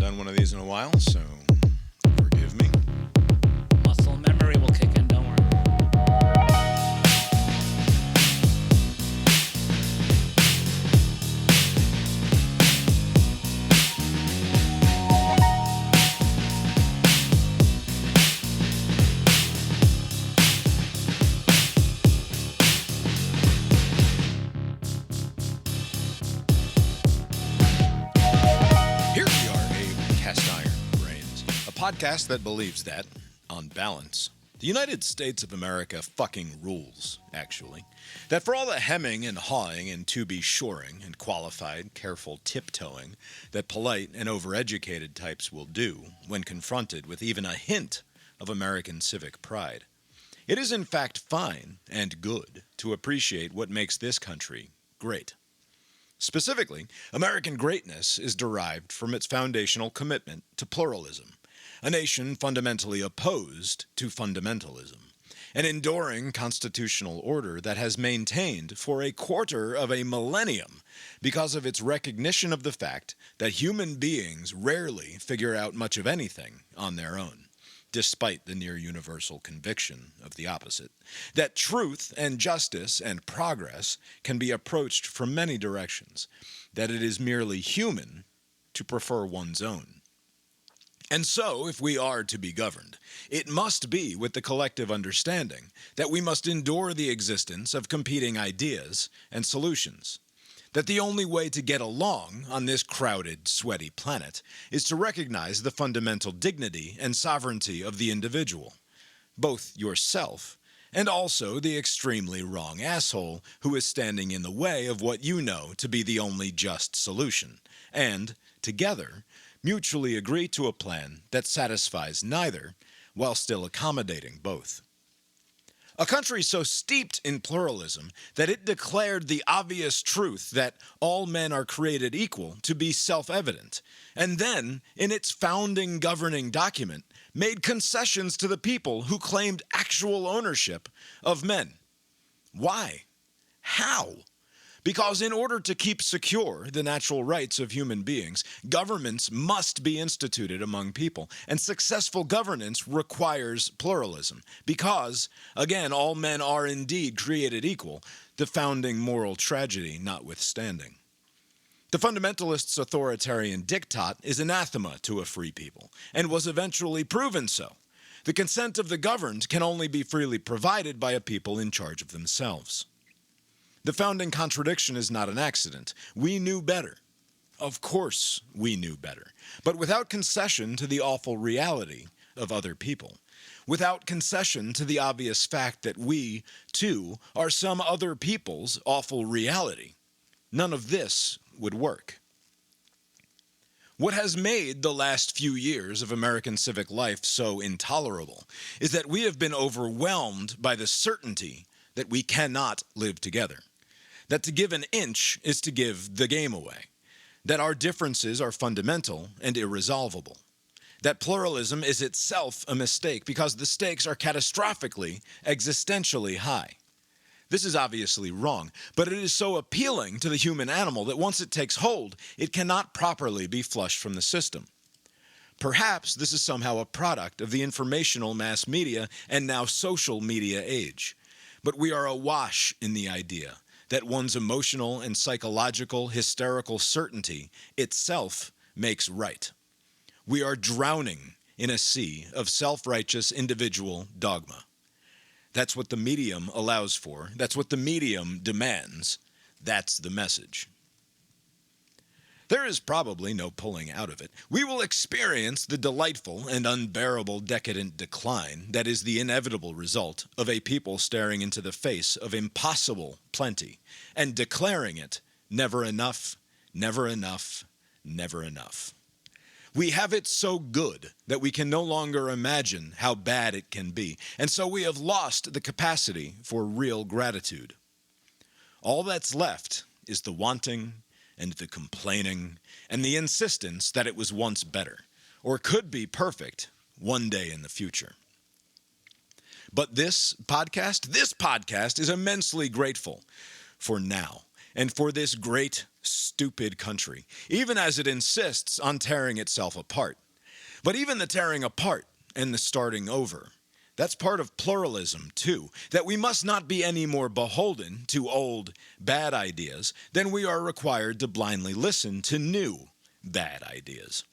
done one of these in a while, so forgive me. Muscle memory will kick in, don't worry. Here we are, Abe Cast Iron Brains, a podcast that believes that, on balance, the United States of America fucking rules, actually. That for all the hemming and hawing and to-be-shoring and qualified, careful tiptoeing that polite and overeducated types will do when confronted with even a hint of American civic pride, it is in fact fine and good to appreciate what makes this country great. Specifically, American greatness is derived from its foundational commitment to pluralism, a nation fundamentally opposed to fundamentalism, an enduring constitutional order that has maintained for a quarter of a millennium because of its recognition of the fact that human beings rarely figure out much of anything on their own, despite the near-universal conviction of the opposite, that truth and justice and progress can be approached from many directions, that it is merely human to prefer one's own. And so, if we are to be governed, it must be with the collective understanding that we must endure the existence of competing ideas and solutions, that the only way to get along on this crowded, sweaty planet is to recognize the fundamental dignity and sovereignty of the individual, both yourself and also the extremely wrong asshole who is standing in the way of what you know to be the only just solution, and, together, mutually agree to a plan that satisfies neither while still accommodating both. A country so steeped in pluralism that it declared the obvious truth that all men are created equal to be self-evident, and then, in its founding governing document, made concessions to the people who claimed actual ownership of men. Why? How? Because in order to keep secure the natural rights of human beings, governments must be instituted among people, and successful governance requires pluralism. Because, again, all men are indeed created equal, the founding moral tragedy notwithstanding. The fundamentalists' authoritarian diktat is anathema to a free people, and was eventually proven so. The consent of the governed can only be freely provided by a people in charge of themselves. The founding contradiction is not an accident. We knew better. Of course we knew better. But without concession to the awful reality of other people, without concession to the obvious fact that we, too, are some other people's awful reality, none of this would work. What has made the last few years of American civic life so intolerable is that we have been overwhelmed by the certainty that we cannot live together. That to give an inch is to give the game away, that our differences are fundamental and irresolvable, that pluralism is itself a mistake because the stakes are catastrophically, existentially high. This is obviously wrong, but it is so appealing to the human animal that once it takes hold, it cannot properly be flushed from the system. Perhaps this is somehow a product of the informational mass media and now social media age, but we are awash in the idea that one's emotional and psychological hysterical certainty itself makes right. We are drowning in a sea of self-righteous individual dogma. That's what the medium allows for. That's what the medium demands. That's the message. There is probably no pulling out of it. We will experience the delightful and unbearable decadent decline that is the inevitable result of a people staring into the face of impossible plenty and declaring it never enough, never enough, never enough. We have it so good that we can no longer imagine how bad it can be, and so we have lost the capacity for real gratitude. All that's left is the wanting and the complaining, and the insistence that it was once better, or could be perfect one day in the future. But this podcast is immensely grateful for now, and for this great stupid country, even as it insists on tearing itself apart. But even the tearing apart and the starting over, that's part of pluralism, too, that we must not be any more beholden to old, bad ideas than we are required to blindly listen to new, bad ideas.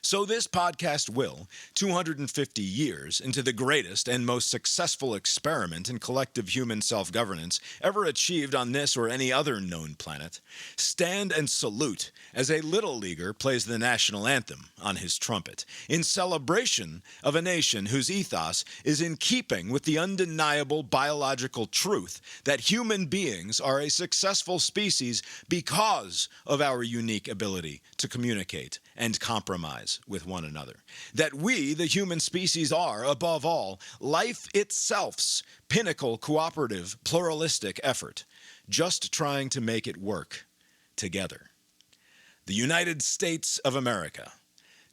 So this podcast will, 250 years into the greatest and most successful experiment in collective human self-governance ever achieved on this or any other known planet, stand and salute as a little leaguer plays the national anthem on his trumpet, in celebration of a nation whose ethos is in keeping with the undeniable biological truth that human beings are a successful species because of our unique ability to communicate and compromise with one another. That we, the human species, are, above all, life itself's pinnacle cooperative pluralistic effort, just trying to make it work together. The United States of America,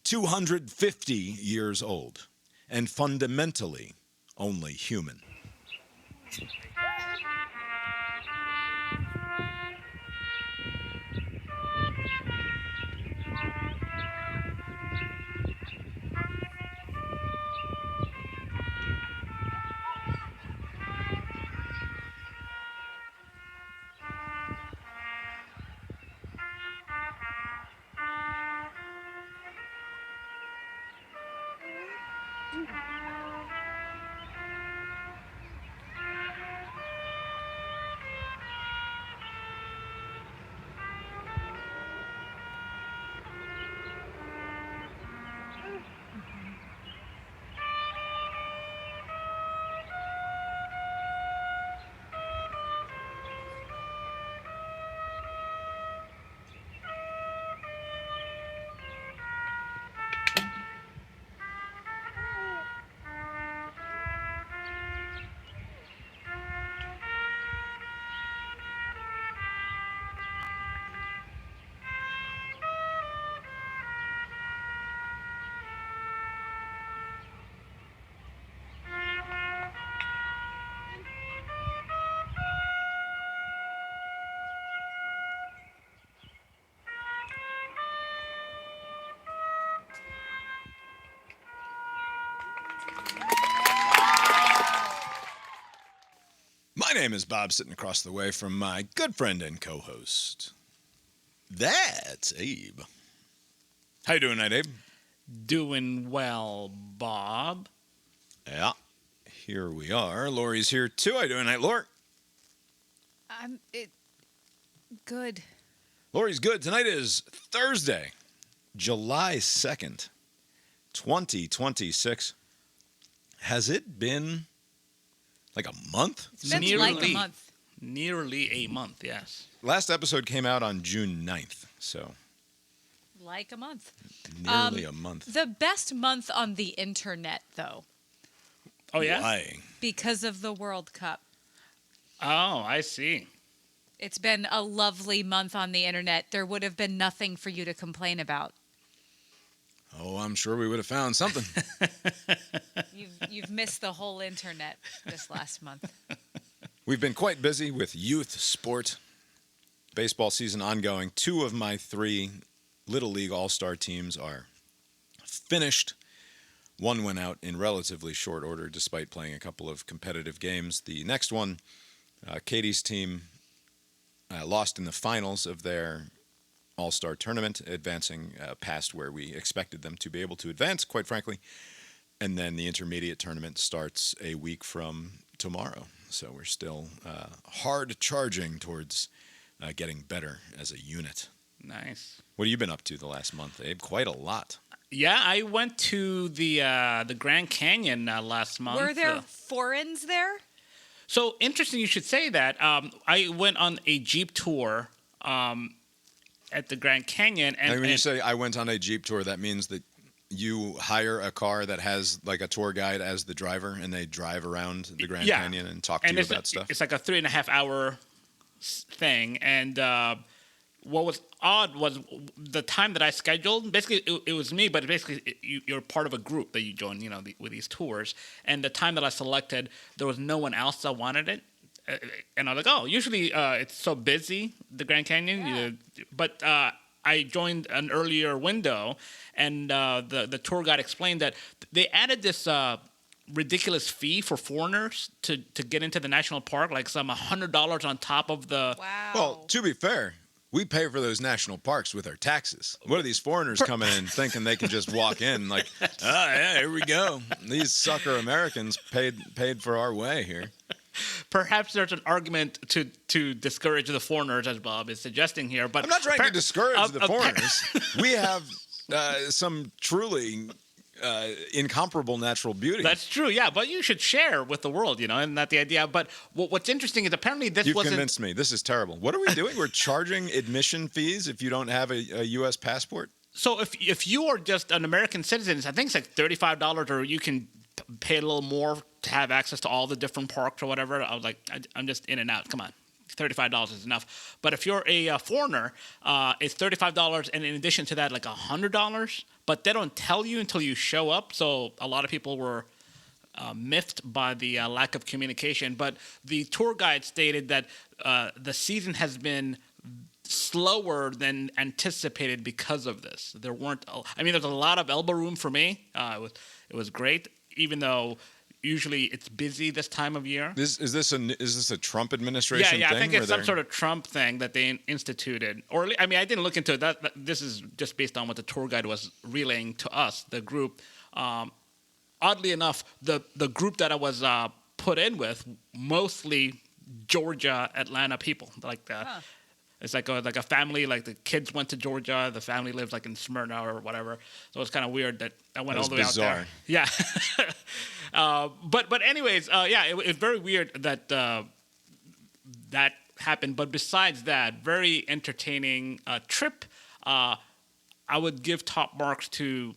250 years old, and fundamentally only human. My name is Bob, sitting across the way from my good friend and co-host. That's Abe. How you doing tonight, Abe? Doing well, Bob. Yeah, here we are. Lori's here too. How you doing tonight, Lori? Good. Lori's good. Tonight is Thursday, July 2nd, 2026. Has it been like a month? It's been like a month. Nearly a month, yes. Last episode came out on June 9th, so Like a month. nearly a month. The best month on the internet, though, Oh, yeah? Why? because of the World Cup. Oh, I see. It's been a lovely month on the internet. There would have been nothing for you to complain about. Oh, I'm sure we would have found something. You've missed the whole internet this last month. We've been quite busy with youth sport. Baseball season ongoing. 2 of my 3 Little League All-Star teams are finished. 1 went out in relatively short order despite playing a couple of competitive games. The next one, Katie's team, lost in the finals of their All-Star tournament, advancing past where we expected them to be able to advance, quite frankly. And then the intermediate tournament starts a week from tomorrow. So we're still hard charging towards getting better as a unit. Nice. What have you been up to the last month, Abe? Quite a lot. Yeah, I went to the Grand Canyon last month. Were there foreigners there? So interesting you should say that. I went on a Jeep tour at the Grand Canyon. And when you say I went on a Jeep tour, that means that you hire a car that has like a tour guide as the driver, and they drive around the Grand Canyon and talk to you about stuff? It's like a 3.5 hour thing. And what was odd was the time that I scheduled. Basically, it was me, but basically you're part of a group that you join, with these tours. And the time that I selected, there was no one else that wanted it. and I was like, oh, usually it's so busy, the Grand Canyon. But I joined an earlier window, and the tour guide explained that they added this ridiculous fee for foreigners to get into the national park, like some $100 on top of the. Wow. Well, to be fair, we pay for those national parks with our taxes. What are these foreigners coming in thinking they can just walk in like, yeah, here we go. These sucker Americans paid for our way here. Perhaps there's an argument to discourage the foreigners, as Bob is suggesting here. But I'm not trying to discourage the foreigners. We have some truly incomparable natural beauty. That's true, yeah. But you should share with the world, and that's the idea. But what's interesting is apparently this You've wasn't. convinced me. This is terrible. What are we doing? We're charging admission fees if you don't have a U.S. passport? So if you are just an American citizen, I think it's like $35, or you can pay a little more to have access to all the different parks or whatever. I was like, I'm just in and out. Come on. $35 is enough. But if you're a foreigner, it's $35, and in addition to that, like $100. But they don't tell you until you show up. So a lot of people were miffed by the lack of communication. But the tour guide stated that the season has been slower than anticipated because of this. There weren't. There's a lot of elbow room for me. It was great, even though. Usually it's busy this time of year. Is this a Trump administration thing? Yeah, I think it's some sort of Trump thing that they instituted. Or I didn't look into it. That this is just based on what the tour guide was relaying to us, the group. Oddly enough, the group that I was put in with, mostly Georgia, Atlanta people. It's like a family. Like the kids went to Georgia, the family lives like in Smyrna or whatever. So it's kind of weird that I went all the way out there. Yeah. But anyways, it was very weird that that happened. But besides that, very entertaining trip. I would give top marks to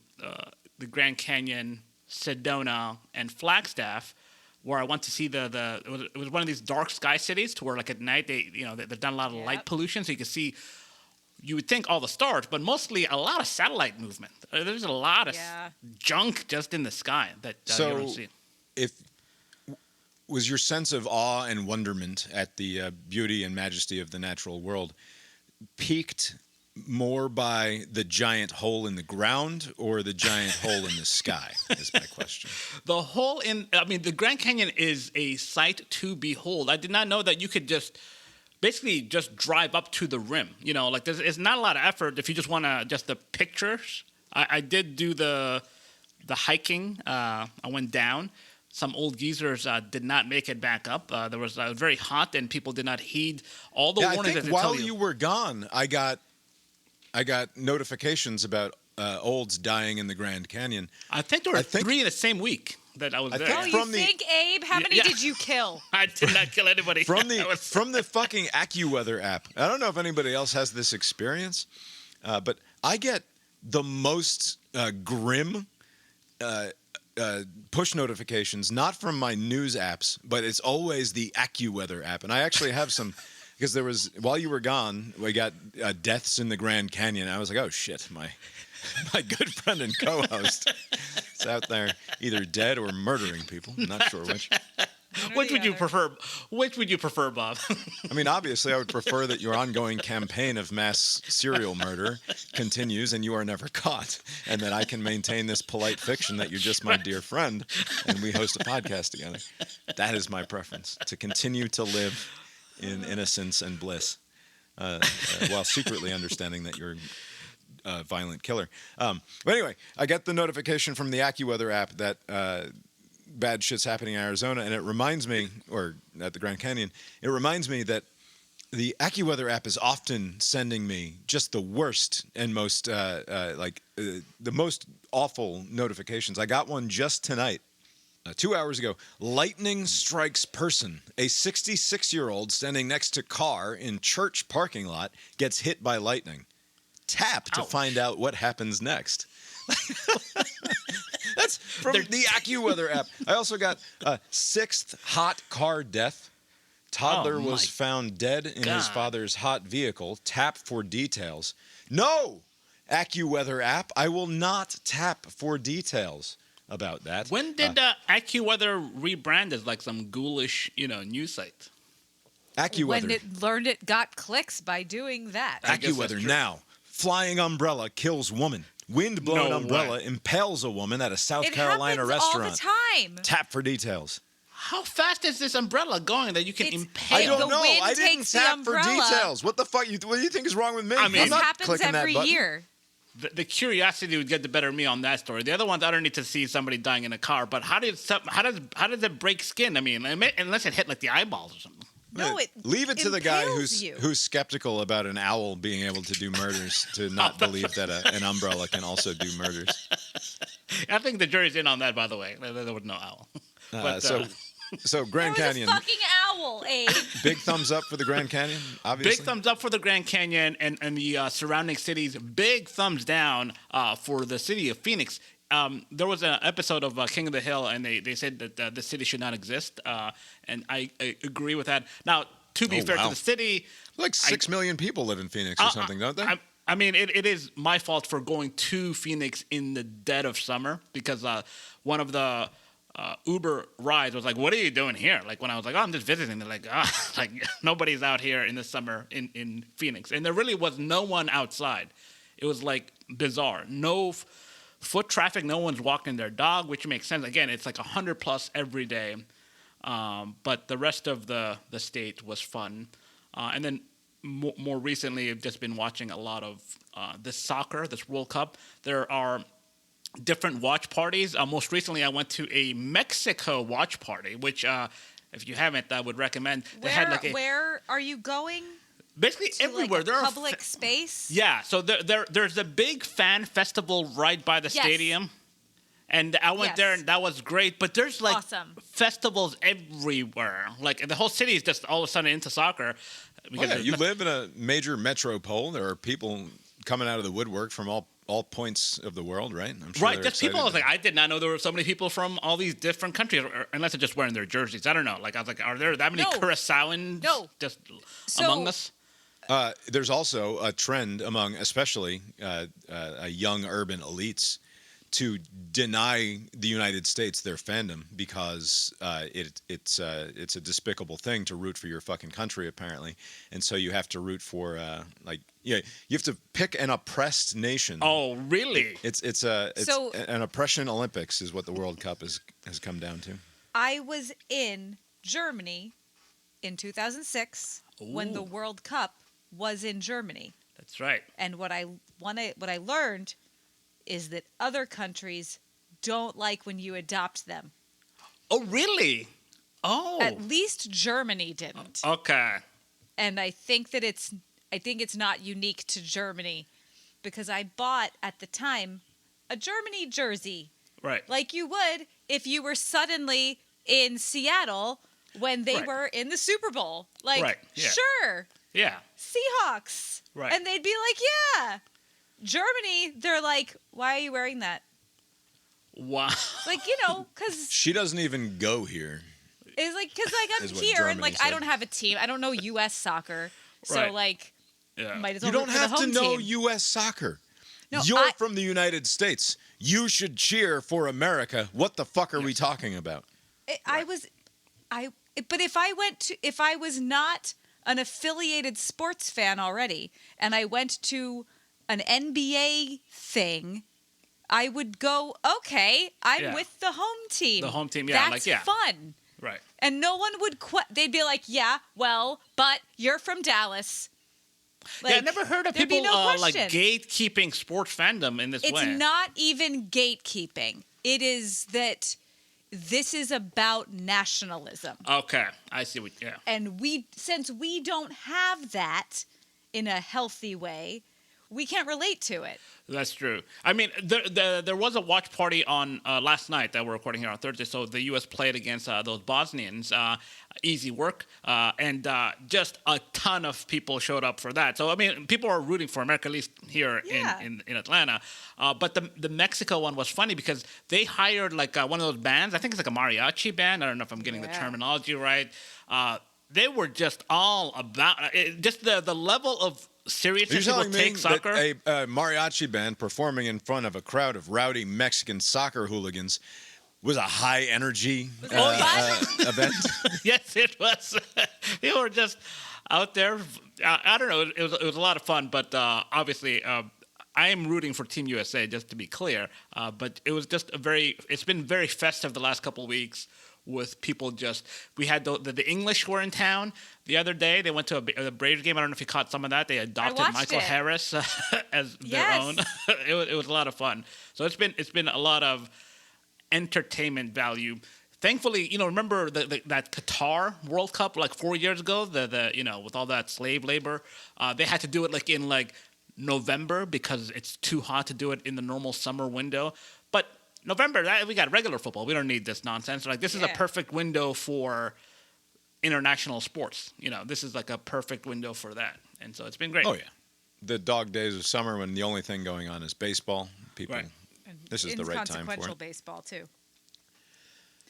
the Grand Canyon, Sedona, and Flagstaff, where I went to see it was one of these dark sky cities to where like at night they've done a lot of light pollution, so you can see. You would think all the stars, but mostly a lot of satellite movement. There's a lot of junk just in the sky that you don't see. Was your sense of awe and wonderment at the beauty and majesty of the natural world piqued more by the giant hole in the ground or the giant hole in the sky, is my question. The hole the Grand Canyon is a sight to behold. I did not know that you could basically just drive up to the rim. It's not a lot of effort if you just want just the pictures. I did do the hiking. I went down. Some old geezers did not make it back up. There was very hot, and people did not heed all the warnings that they tell you. While you were gone, I got notifications about olds dying in the Grand Canyon. I think there were 3 in the same week that I was there. Oh, you think, Abe? How many did you kill? I did not kill anybody. From the fucking AccuWeather app. I don't know if anybody else has this experience, but I get the most grim push notifications, not from my news apps, but it's always the AccuWeather app. And I actually have some, because there was, while you were gone, we got deaths in the Grand Canyon. I was like, oh shit, my good friend and co-host is out there either dead or murdering people. I'm not sure which. Which would you prefer? Which would you prefer, Bob? Obviously, I would prefer that your ongoing campaign of mass serial murder continues and you are never caught, and that I can maintain this polite fiction that you're just my dear friend and we host a podcast together. That is my preference, to continue to live in innocence and bliss, while secretly understanding that you're a violent killer. But anyway, I get the notification from the AccuWeather app that bad shit's happening in Arizona, and it reminds me, or at the Grand Canyon, it reminds me that the AccuWeather app is often sending me just the worst and most, the most awful notifications. I got one just tonight, 2 hours ago. Lightning strikes person. A 66-year-old standing next to car in church parking lot gets hit by lightning. Tap to find out what happens next. That's from the AccuWeather app. I also got a 6th hot car death. Toddler was found dead in his father's hot vehicle. Tap for details. No, AccuWeather app, I will not tap for details about that. When did AccuWeather rebrand as like some ghoulish, news site? AccuWeather. When it learned it got clicks by doing that. I guess that's AccuWeather true. now. Flying umbrella kills woman. Wind-blown No umbrella way. impales a woman at a South It Carolina happens restaurant. all the time. Tap for details. How fast is this umbrella going that you can It's- impale? I don't The know. wind I didn't takes the tap for umbrella. details. What the fuck? What do you think is wrong with me? I mean, I'm This not happens clicking that every button. year. The curiosity would get the better of me on that story. The other ones, I don't need to see somebody dying in a car. But how does it break skin? I mean, unless it hit like the eyeballs or something. No, it Leave it to the guy impales who's you. skeptical about an owl being able to do murders to not believe that an umbrella can also do murders. I think the jury's in on that, by the way. There was no owl. So Grand There was Canyon, a fucking owl, Abe. big thumbs up for the Grand Canyon, obviously. Big thumbs up for the Grand Canyon and the surrounding cities. Big thumbs down for the city of Phoenix. There was an episode of King of the Hill, and they said that the city should not exist, and I agree with that. Now, to be fair wow. to the city, Like 6 million people live in Phoenix or something, don't they? I mean, it is my fault for going to Phoenix in the dead of summer because one of the Uber rides was like, "What are you doing here?" Like when I was like, "Oh, I'm just visiting." They're like, like nobody's out here in the summer in Phoenix, and there really was no one outside. It was like bizarre. No foot traffic. No one's walking their dog, which makes sense. Again, it's like 100+ every day. But the rest of the state was fun, and then more recently, I've just been watching a lot of this soccer, this World Cup. There are different watch parties. Most recently, I went to a Mexico watch party, which, if you haven't, I would recommend. They had like Where are you going? basically To everywhere. like There a are public space? yeah. So there's a big fan festival right by the Yes. stadium. And I went Yes. there, and that was great. But there's like Awesome. festivals everywhere. Like the whole city is just all of a sudden into soccer. Well, yeah, there's you live in a major metropole. There are people coming out of the woodwork from all points of the world, right? I'm sure right, they're just people. I was excited. like, I did not know there were so many people from all these different countries, unless they're just wearing their jerseys. I don't know. Like I was like, are there that many No. Curaçaoans just So- among us? There's also a trend among, especially young urban elites, to deny the United States their fandom because it's a despicable thing to root for your fucking country, apparently, and so you have to root for you have to pick an oppressed nation. Oh, really? It's So- an oppression Olympics is what the World Cup has come down to. I was in Germany in 2006 when the Ooh. World Cup was in Germany. That's right. And what I learned is that other countries don't like when you adopt them. Oh, really? Oh, At least Germany didn't. okay. And I think it's not unique to Germany because I bought at the time a Germany jersey Right. like you would if you were suddenly in Seattle when they Right. were in the Super Bowl. Like, Right, yeah. sure, Yeah. Seahawks. Right. And they'd be like, yeah. Germany, they're like, why are you wearing that? Wow. Like, because She doesn't even go here. it's like, because like I'm Is what here and Germany like I said. don't have a team. I don't know U.S. soccer, so Right. like Yeah. might as well You root don't for the have to home know team. U.S. soccer. No, You're from the United States. You should cheer for America. What the fuck are we talking about? But if I was not an affiliated sports fan already, and I went to an NBA thing, I would go, okay, I'm Yeah. with the home team. The home team, yeah, That's like, yeah. fun. Right. And no one would they'd be like, yeah, well, but you're from Dallas. Yeah, I never heard of there'd be people no like question. gatekeeping sports fandom in this It's way. not even gatekeeping. It is that this is about nationalism. Okay, I see what. Yeah. And since we don't have that in a healthy way, we can't relate to it. That's true. I mean, there was a watch party on last night that we're recording here on Thursday. So the U.S. played against those Bosnians. Easy work. And just a ton of people showed up for that. So, I mean, people are rooting for America, at least here Yeah. in Atlanta. But the Mexico one was funny because they hired like one of those bands. I think it's like a mariachi band. I don't know if I'm getting the Yeah. terminology right. They were just all about just the level of seriousness You're people telling me take soccer. that a mariachi band performing in front of a crowd of rowdy Mexican soccer hooligans was a high energy event. Yes, it was. They were just out there. I don't know. It was a lot of fun, but obviously, I am rooting for Team USA, just to be clear. But it was just it's been very festive the last couple of weeks with people we had the English were in town the other day. They went to a Braves game. I don't know if you caught some of that. They adopted Michael Harris as their own. It was a lot of fun. So it's been a lot of entertainment value. Thankfully, remember that Qatar World Cup like 4 years ago, with all that slave labor, they had to do it in November because it's too hot to do it in the normal summer window. But November, we got regular football. We don't need this nonsense. This is a perfect window for international sports. This is a perfect window for that. And so it's been great. Oh, yeah. The dog days of summer when the only thing going on is baseball. People, right. This is the right time for it. Inconsequential baseball, too.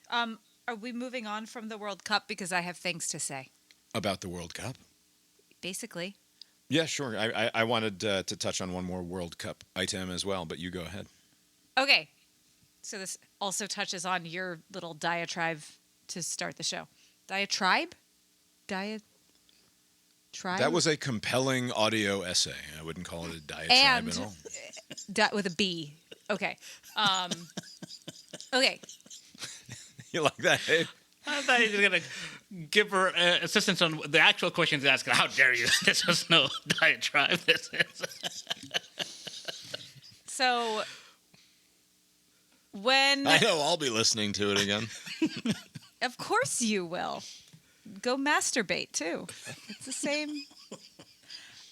Are we moving on from the World Cup? Because I have things to say. About the World Cup? Basically. Yeah, sure. I wanted to touch on one more World Cup item as well, but you go ahead. Okay. So this also touches on your little diatribe to start the show. Diatribe? Diatribe? That was a compelling audio essay. I wouldn't call it a diatribe at all. With a B. Okay. Okay. You like that, Abe? I thought you were going to give her assistance on the actual questions asked. How dare you? This is no diatribe. This is. So, when... I know I'll be listening to it again. Of course you will. Go masturbate, too. It's the same.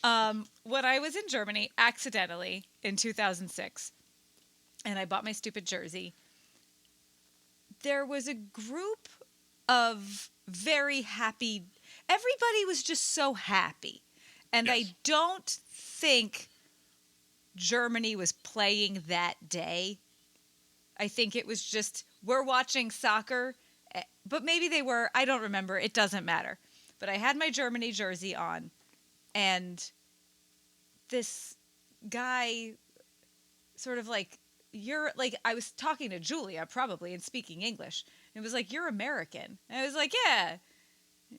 When I was in Germany, accidentally, in 2006, and I bought my stupid jersey, there was a group of very happy... Everybody was just so happy. And yes. I don't think Germany was playing that day. I think it was just, we're watching soccer, but maybe they were. I don't remember. It doesn't matter. But I had my Germany jersey on, and this guy sort of I was talking to Julia probably and speaking English. And it was like, you're American. And I was like, yeah.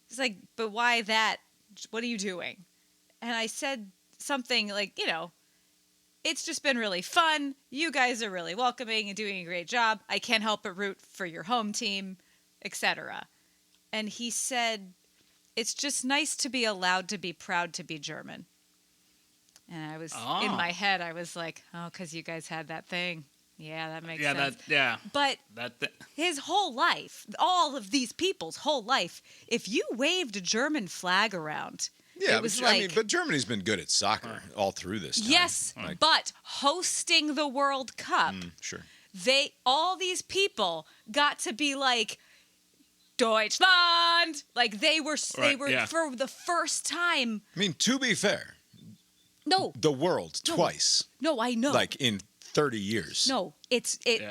It's like, but why that? What are you doing? And I said something like, it's just been really fun. You guys are really welcoming and doing a great job. I can't help but root for your home team, etc. And he said, it's just nice to be allowed to be proud to be German. And I was, in my head, I was like, because you guys had that thing. Yeah, that makes sense. But his whole life, all of these people's whole life, if you waved a German flag around, it was but Germany's been good at soccer all through this time. Yes, but hosting the World Cup, sure. All these people got to be like, Deutschland! They were for the first time. I mean, to be fair, no, the world twice. No, I know. In 30 years. No,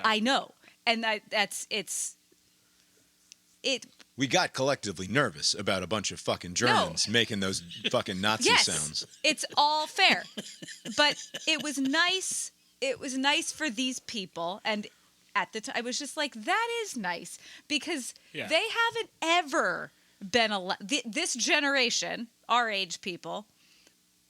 I know. And we got collectively nervous about a bunch of fucking Germans making those fucking Nazi sounds. It's all fair. But it was nice. It was nice for these people. And at the time, I was just like, that is nice. Because they haven't ever been this generation, our age people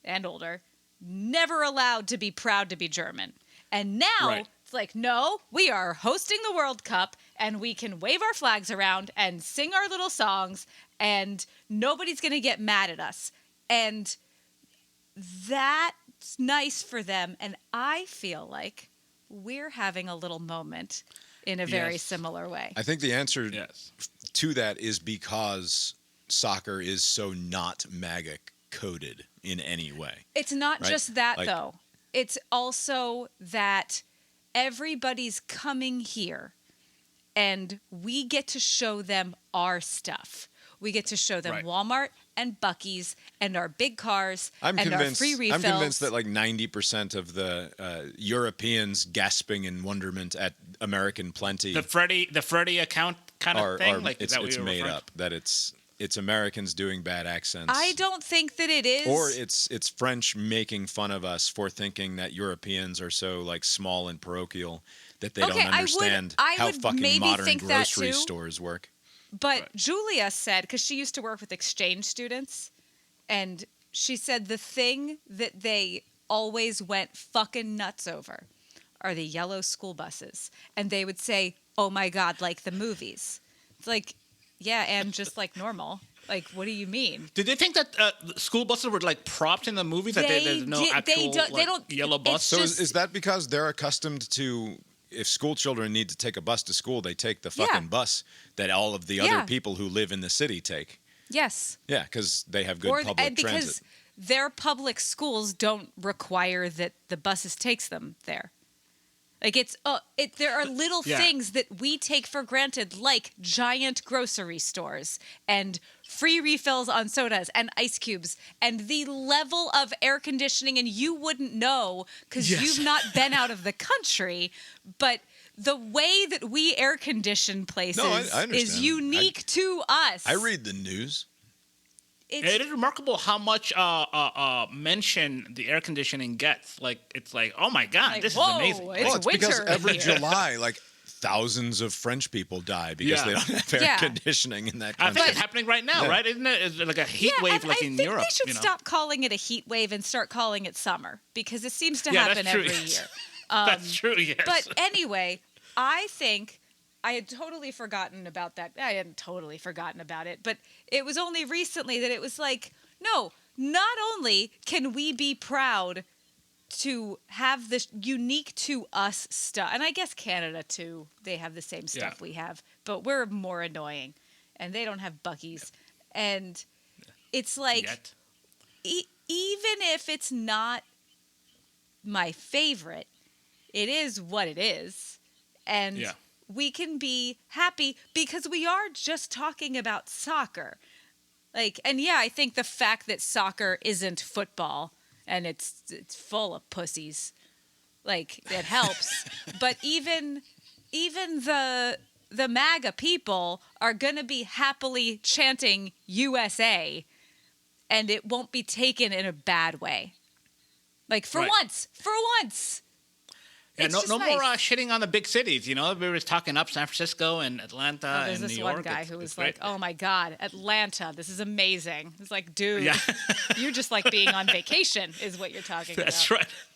and older, never allowed to be proud to be German. And now it's like, no, we are hosting the World Cup and we can wave our flags around and sing our little songs and nobody's going to get mad at us. And that's nice for them. And I feel like we're having a little moment in a very similar way. I think the answer to that is because soccer is so not MAGA coded in any way. It's not just that, though. It's also that everybody's coming here and we get to show them our stuff. We get to show them Walmart and Buc-ee's and our big cars our free refills. I'm convinced that 90% of the Europeans gasping in wonderment at American plenty. The Freddie account kind of thing? It's made up. That it's... it's Americans doing bad accents. I don't think that it is. Or it's French making fun of us for thinking that Europeans are so like small and parochial that they don't understand I how would fucking maybe modern think that grocery too. stores work. But Julia said, because she used to work with exchange students, and she said the thing that they always went fucking nuts over are the yellow school buses. And they would say, oh my God, like the movies. It's like, yeah, and just like normal. Like, what do you mean? Did they think that school buses were like props in the movies? That there's no actual yellow bus? So is that because they're accustomed to, if school children need to take a bus to school, they take the fucking bus that all of the other people who live in the city take? Yes. Yeah, because they have good public and because transit. Their public schools don't require that the buses takes them there. Like there are little things that we take for granted, like giant grocery stores and free refills on sodas and ice cubes and the level of air conditioning. And you wouldn't know because you've not been out of the country, but the way that we air condition places I is unique to us. I read the news. It is remarkable how much mention the air conditioning gets. Like, it's like, oh my God, Like, this whoa, is amazing. it's winter because every here. July, like thousands of French people die because they don't have air conditioning in that I country. think it's happening right now, right? Isn't it? It's like a heat wave like in Europe. I think they should stop calling it a heat wave and start calling it summer because it seems to happen that's true, every yes. year. That's true, yes. But anyway, I think I had totally forgotten about that. I hadn't totally forgotten about it, but it was only recently that it was like, no, not only can we be proud to have this unique to us stuff, and I guess Canada too, they have the same stuff we have, but we're more annoying, and they don't have Buc-ee's. And it's like, even if it's not my favorite, it is what it is. And we can be happy because we are just talking about soccer. Like, and I think the fact that soccer isn't football and it's full of pussies, like, it helps. But even the MAGA people are gonna be happily chanting USA, and it won't be taken in a bad way. Like, for once. Yeah, It's no just more nice. shitting on the big cities. You know, we were talking up San Francisco and Atlanta and New York. There's this one guy who was like, "Oh my God, Atlanta! This is amazing." It's like, dude, you just like being on vacation, is what you're talking about.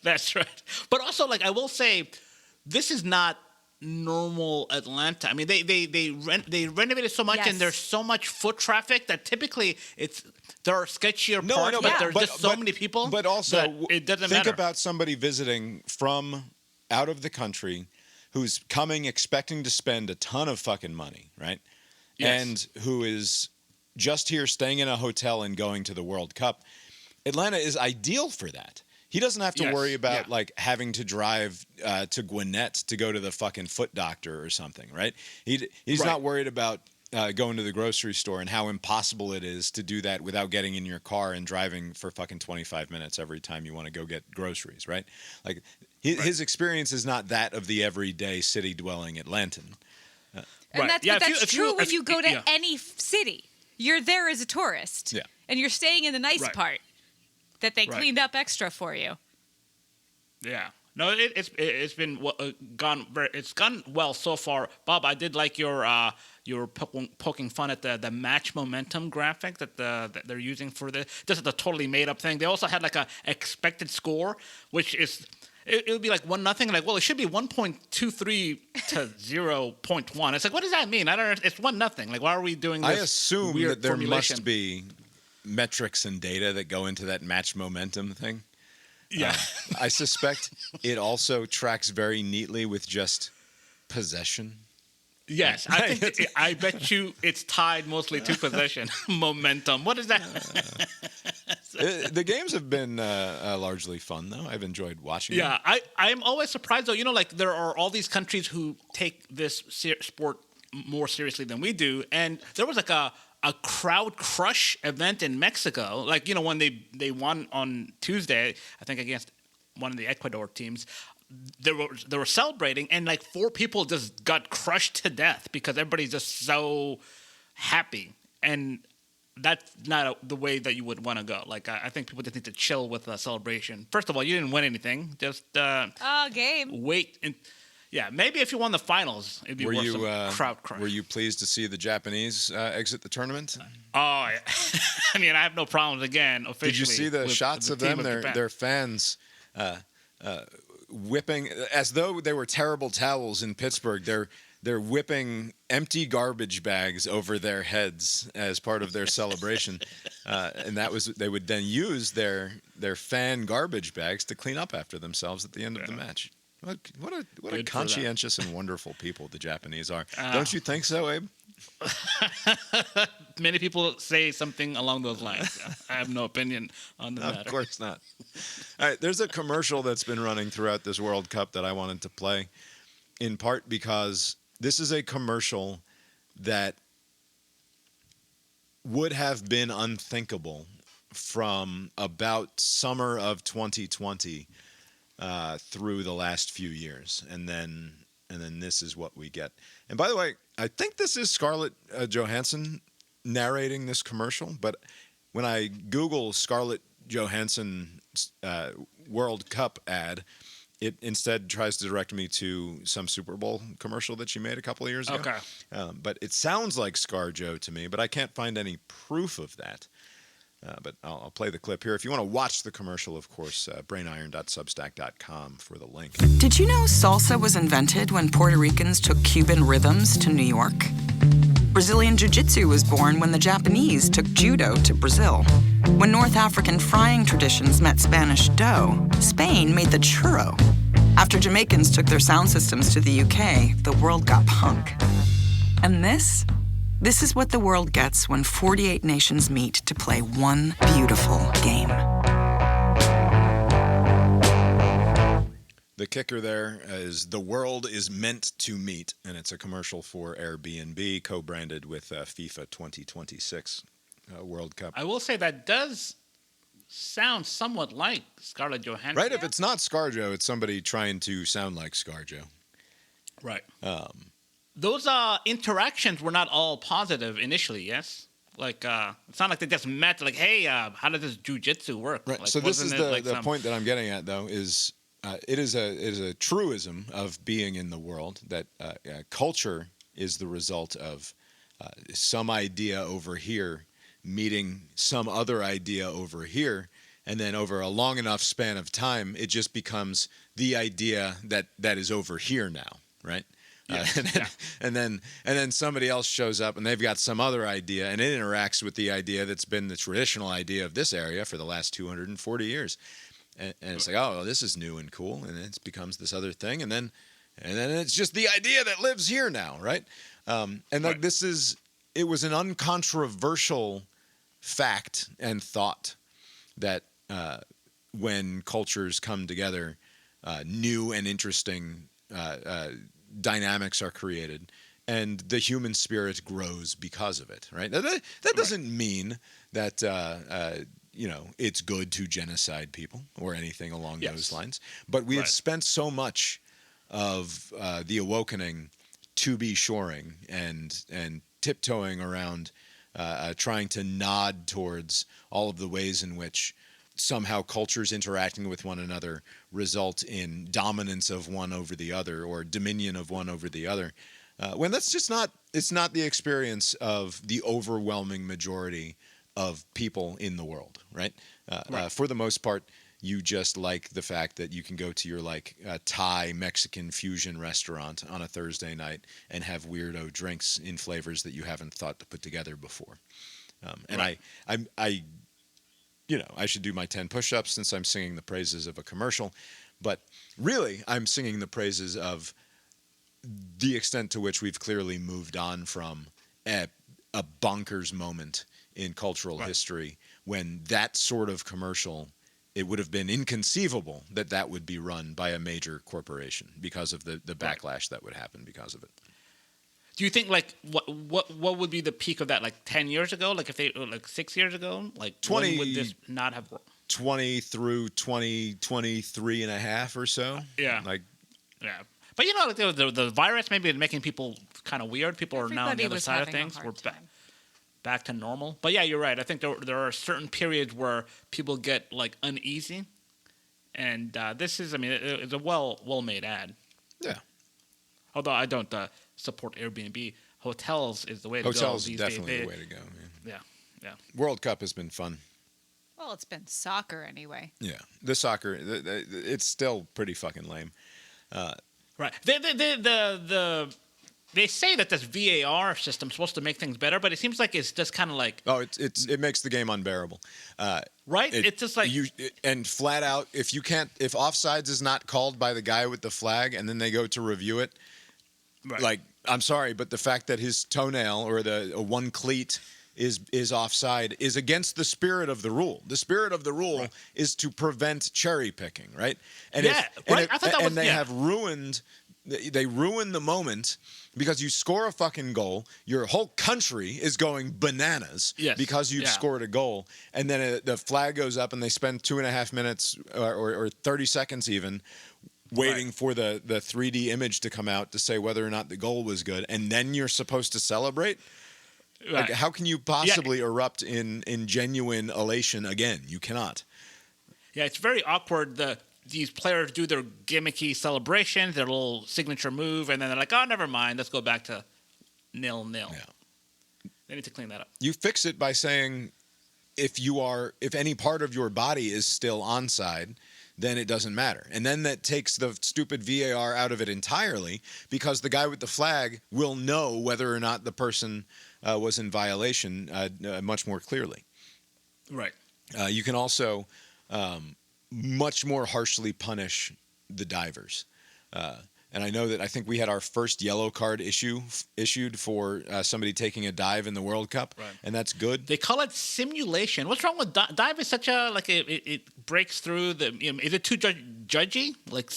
That's right. But also, like, I will say, this is not normal Atlanta. I mean, they renovated so much, and there's so much foot traffic that typically there are sketchier parts, but there's just so many people. But also, it doesn't think matter. about somebody visiting from out of the country who's coming expecting to spend a ton of fucking money, right? Yes. And who is just here staying in a hotel and going to the World Cup. Atlanta is ideal for that. He doesn't have to worry about like having to drive to Gwinnett to go to the fucking foot doctor or something, right? He's not worried about going to the grocery store and how impossible it is to do that without getting in your car and driving for fucking 25 minutes every time you want to go get groceries, right? Like his experience is not that of the everyday city-dwelling Atlantan. And that's true when you go to any city. You're there as a tourist. Yeah. And you're staying in the nice part that they cleaned up extra for you. Yeah. No, it's been gone well so far. Bob, I did like your poking fun at the match momentum graphic that they're using for this. This is a totally made up thing. They also had like a expected score, which is it would be like 1-0. Like, well, it should be 1.23 to 0.1. It's like, what does that mean? I don't know. It's 1-0. Like, why are we doing this? I assume weird that there formulation? must be metrics and data that go into that match momentum thing. Yeah. I suspect it also tracks very neatly with just possession. Yes, I bet you it's tied mostly to possession momentum. What is that? The games have been largely fun, though. I've enjoyed watching them. Yeah, I'm always surprised, though. You know, like, there are all these countries who take this sport more seriously than we do. And there was like a crowd crush event in Mexico. Like, you know, when they won on Tuesday, I think against one of the Ecuador teams, they were celebrating, and like 4 people just got crushed to death because everybody's just so happy. And that's not the way that you would want to go. Like, I think people just need to chill with a celebration. First of all, you didn't win anything. Just game. wait. And, yeah, maybe if you won the finals, it'd be worth some crowd crying. Were you pleased to see the Japanese exit the tournament? Oh, yeah. I mean, I have no problems again, officially. Did you see the shots of them? Their fans whipping, as though they were terrible towels in Pittsburgh. They're whipping empty garbage bags over their heads as part of their celebration, and they would then use their fan garbage bags to clean up after themselves at the end of the match. What a conscientious and wonderful people the Japanese are. Don't you think so, Abe? Many people say something along those lines. I have no opinion on the matter. Of course not. All right, there's a commercial that's been running throughout this World Cup that I wanted to play, in part because this is a commercial that would have been unthinkable from about summer of 2020 through the last few years, and then this is what we get. And by the way, I think this is Scarlett Johansson narrating this commercial, but when I Google Scarlett Johansson World Cup ad, it instead tries to direct me to some Super Bowl commercial that she made a couple of years ago. Okay. But it sounds like ScarJo to me, but I can't find any proof of that. But I'll play the clip here. If you want to watch the commercial, of course, brainiron.substack.com for the link. Did you know salsa was invented when Puerto Ricans took Cuban rhythms to New York? Brazilian Jiu-Jitsu was born when the Japanese took judo to Brazil. When North African frying traditions met Spanish dough, Spain made the churro. After Jamaicans took their sound systems to the UK, the world got punk. And this is what the world gets when 48 nations meet to play one beautiful game. The kicker there is the world is meant to meet, and it's a commercial for Airbnb, co-branded with FIFA 2026 World Cup. I will say that does sound somewhat like Scarlett Johansson. Right? If it's not ScarJo, it's somebody trying to sound like ScarJo. Right. Those interactions were not all positive initially, yes? Like, it's not like they just met, like, hey, how does this jiu-jitsu work? Right. Like, So this is the point that I'm getting at, though, is it is a truism of being in the world that culture is the result of some idea over here meeting some other idea over here, and then over a long enough span of time, it just becomes the idea that is over here now, right? And then somebody else shows up and they've got some other idea, and it interacts with the idea that's been the traditional idea of this area for the last 240 years. And it's like, oh, this is new and cool, and it becomes this other thing, and then it's just the idea that lives here now, right? Like it was an uncontroversial fact and thought that when cultures come together, new and interesting dynamics are created, and the human spirit grows because of it, right? That doesn't mean that it's good to genocide people or anything along those lines. But we have spent so much of the awakening to be shoring and tiptoeing around, trying to nod towards all of the ways in which somehow cultures interacting with one another result in dominance of one over the other or dominion of one over the other. When that's just it's not the experience of the overwhelming majority of people in the world, right? For the most part, you just like the fact that you can go to your Thai Mexican fusion restaurant on a Thursday night and have weirdo drinks in flavors that you haven't thought to put together before. I should do my 10 push-ups since I'm singing the praises of a commercial, but really I'm singing the praises of the extent to which we've clearly moved on from a bonkers moment in cultural history when that sort of commercial, it would have been inconceivable that would be run by a major corporation because of the backlash that would happen because of it. Do you think what would be the peak of that? 10 years ago? If they 6 years ago? 20, when would this not have worked? 20 through 23 and a half or so. Yeah. Yeah. But the virus maybe is making people kind of weird. People are now on the other side of things. We're back. back to normal. But yeah, you're right. I think there are certain periods where people get like uneasy, and this is, I mean, it's a well made ad. Yeah. Although I don't support Airbnb, hotels is the way to go. Hotels these definitely days. the way to go. Man. Yeah. World Cup has been fun. Well, it's been soccer anyway. Yeah, the soccer, it's still pretty fucking lame. Right. They say that this VAR system is supposed to make things better, but it seems like it's just kind of like... Oh, it makes the game unbearable. Right? It's just like... And flat out, if offsides is not called by the guy with the flag and then they go to review it, right. like, I'm sorry, but the fact that his toenail or the one cleat is offside is against the spirit of the rule. The spirit of the rule is to prevent cherry picking, right? And I thought that was... they have ruined... They ruin the moment because you score a fucking goal. Your whole country is going bananas because you've scored a goal. And then the flag goes up and they spend 2.5 minutes or 30 seconds even waiting for the 3D image to come out to say whether or not the goal was good. And then you're supposed to celebrate? Right. Like, how can you possibly erupt in genuine elation again? You cannot. Yeah, it's very awkward. These players do their gimmicky celebrations, their little signature move, and then they're like, oh, never mind, let's go back to 0-0. Yeah. They need to clean that up. You fix it by saying if any part of your body is still onside, then it doesn't matter. And then that takes the stupid VAR out of it entirely because the guy with the flag will know whether or not the person was in violation much more clearly. Right. You can also... much more harshly punish the divers. And I think we had our first yellow card issued for somebody taking a dive in the World Cup, and that's good. They call it simulation. What's wrong with dive? Is such a it breaks through the. Is it too judgy? Like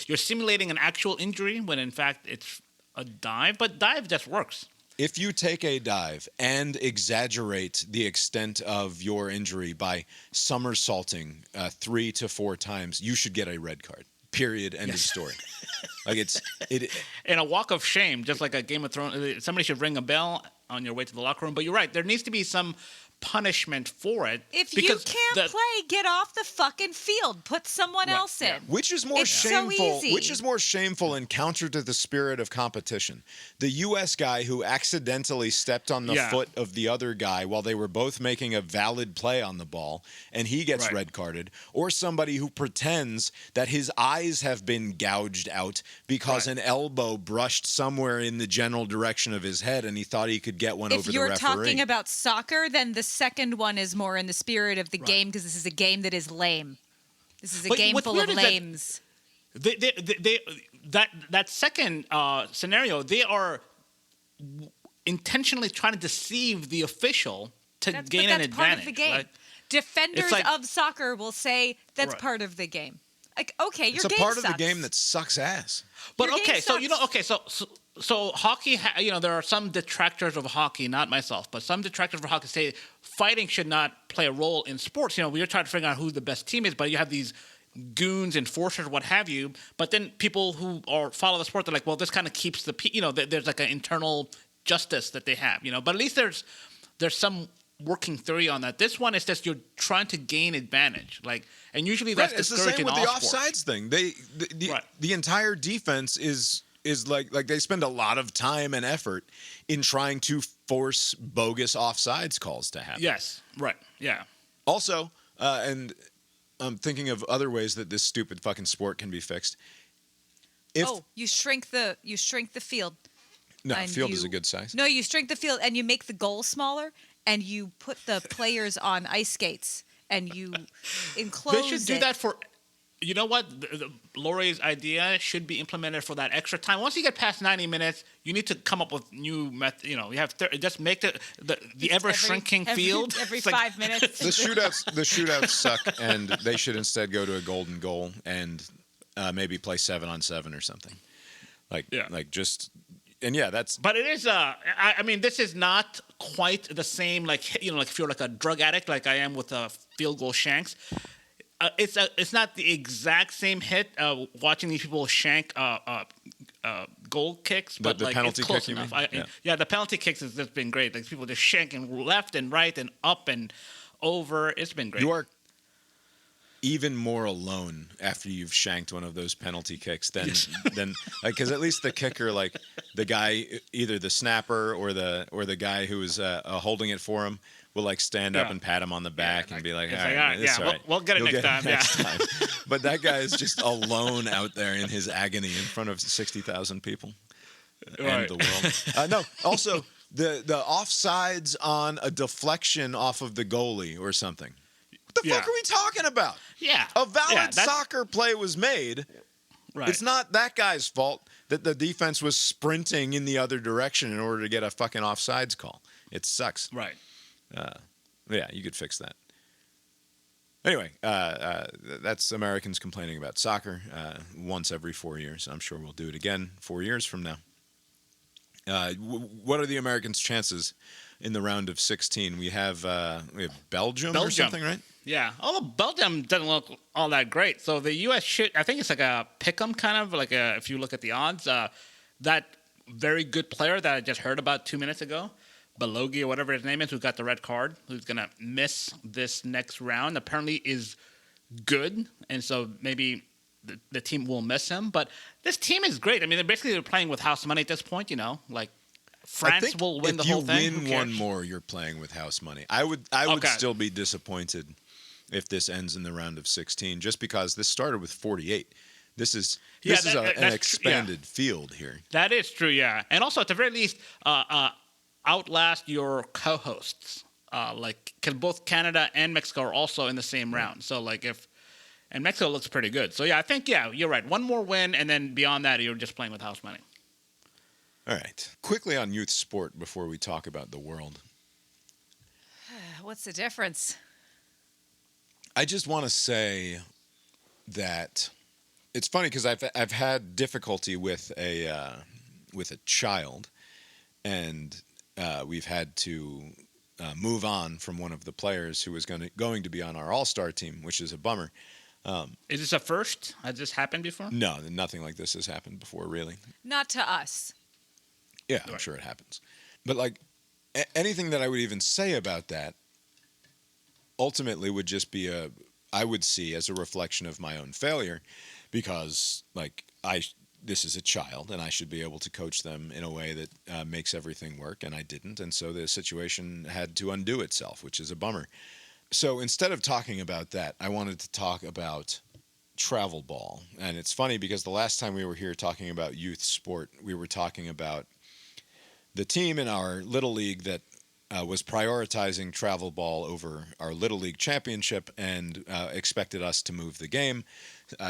you're simulating an actual injury when in fact it's a dive, but dive just works. If you take a dive and exaggerate the extent of your injury by somersaulting 3 to 4 times, you should get a red card. Period. End of story. Like and a walk of shame, just like a Game of Thrones. Somebody should ring a bell on your way to the locker room. But you're right. There needs to be some punishment for it. If you can't play, get off the fucking field. Put someone else in. Which is more shameful? So easy. Which is more shameful and counter to the spirit of competition? The U.S. guy who accidentally stepped on the foot of the other guy while they were both making a valid play on the ball, and he gets red carded, or somebody who pretends that his eyes have been gouged out because an elbow brushed somewhere in the general direction of his head, and he thought he could get one over the referee. If you're talking about soccer, then the second one is more in the spirit of the game because this is a game that is lame. This is a game full of lames. That second scenario, they are intentionally trying to deceive the official to gain an advantage. That's part of the game. Right? Defenders of soccer will say that's part of the game. Like, okay, your game sucks. It's a part of the game that sucks ass. But so hockey, there are some detractors of hockey, not myself, but some detractors of hockey say fighting should not play a role in sports. We're trying to figure out who the best team is, but you have these goons, enforcers, what have you. But then people who follow the sport, they're like, well, this kind of keeps there's like an internal justice that they have, But at least there's some working theory on that. This one is just you're trying to gain advantage, and usually that's discouraging. It's the same with the offsides thing. The entire defense is like they spend a lot of time and effort in trying to force bogus offsides calls to happen. Yes, right, yeah. Also, and I'm thinking of other ways that this stupid fucking sport can be fixed. You shrink the field. No, field is a good size. No, you shrink the field and you make the goal smaller. And you put the players on ice skates, and you enclose it. They should do that for. You know what? Lori's idea should be implemented for that extra time. Once you get past 90 minutes, you need to come up with new method. You have just make the ever shrinking field every 5 minutes. The shootouts suck, and they should instead go to a golden goal and maybe play 7-on-7 or something. That's. But it is. I mean, this is not quite the same. Like if you're like a drug addict, like I am with field goal shanks. It's not the exact same hit. Watching these people shank goal kicks, but the like penalty it's close kick, you enough. mean? Yeah, the penalty kicks has just been great. Like people just shanking left and right and up and over. It's been great. You are even more alone after you've shanked one of those penalty kicks than because at least the kicker, like the guy, either the snapper or the guy who was holding it for him, will like stand up and pat him on the back and be like, all right, it's all right. We'll get it You'll next time. But that guy is just alone out there in his agony in front of 60,000 people and the world. No, also the offsides on a deflection off of the goalie or something. What the fuck are we talking about? Yeah. A valid soccer play was made. Right. It's not that guy's fault that the defense was sprinting in the other direction in order to get a fucking offsides call. It sucks. Right. Yeah, you could fix that. Anyway, that's Americans complaining about soccer once every 4 years. I'm sure we'll do it again 4 years from now. What are the Americans' chances in the round of 16? We have Belgium or something, right? Yeah. Although Belgium doesn't look all that great. So the U.S. should, I think it's like a pick-em kind of, like if you look at the odds, that very good player that I just heard about 2 minutes ago, Balogi or whatever his name is, who got the red card, who's going to miss this next round, apparently is good. And so maybe the team will miss him. But this team is great. I mean, they're playing with house money at this point, like France will win the whole thing. If you win one more, you're playing with house money. I would still be disappointed if this ends in the round of 16, just because this started with 48. This is an expanded field here. That is true, yeah. And also, at the very least, outlast your co-hosts. Because both Canada and Mexico are also in the same round. So, and Mexico looks pretty good. So, yeah, I think, you're right. One more win, and then beyond that, you're just playing with house money. All right. Quickly on youth sport before we talk about the world. What's the difference? I just want to say that it's funny because I've had difficulty with a child, and we've had to move on from one of the players who was going to be on our all-star team, which is a bummer. Is this a first? Has this happened before? No, nothing like this has happened before, really. Not to us. Yeah, I'm sure it happens. But anything that I would even say about that ultimately would just be I would see as a reflection of my own failure, because this is a child and I should be able to coach them in a way that makes everything work, and I didn't, and so the situation had to undo itself, which is a bummer. So instead of talking about that, I wanted to talk about travel ball. And it's funny because the last time we were here talking about youth sport, we were talking about the team in our Little League that was prioritizing travel ball over our Little League championship and expected us to move the game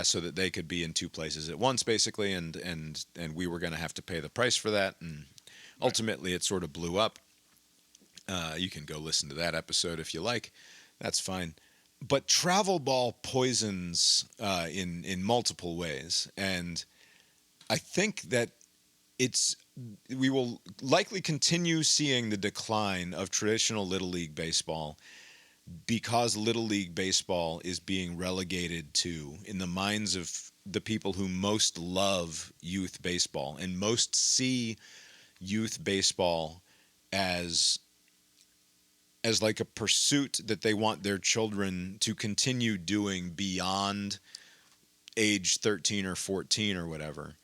so that they could be in two places at once, basically, and we were going to have to pay the price for that. And ultimately, it sort of blew up. You can go listen to that episode if you like. That's fine. But travel ball poisons in multiple ways, and I think that we will likely continue seeing the decline of traditional Little League baseball because Little League baseball is being relegated to, in the minds of the people who most love youth baseball and most see youth baseball as like a pursuit that they want their children to continue doing beyond age 13 or 14 or whatever.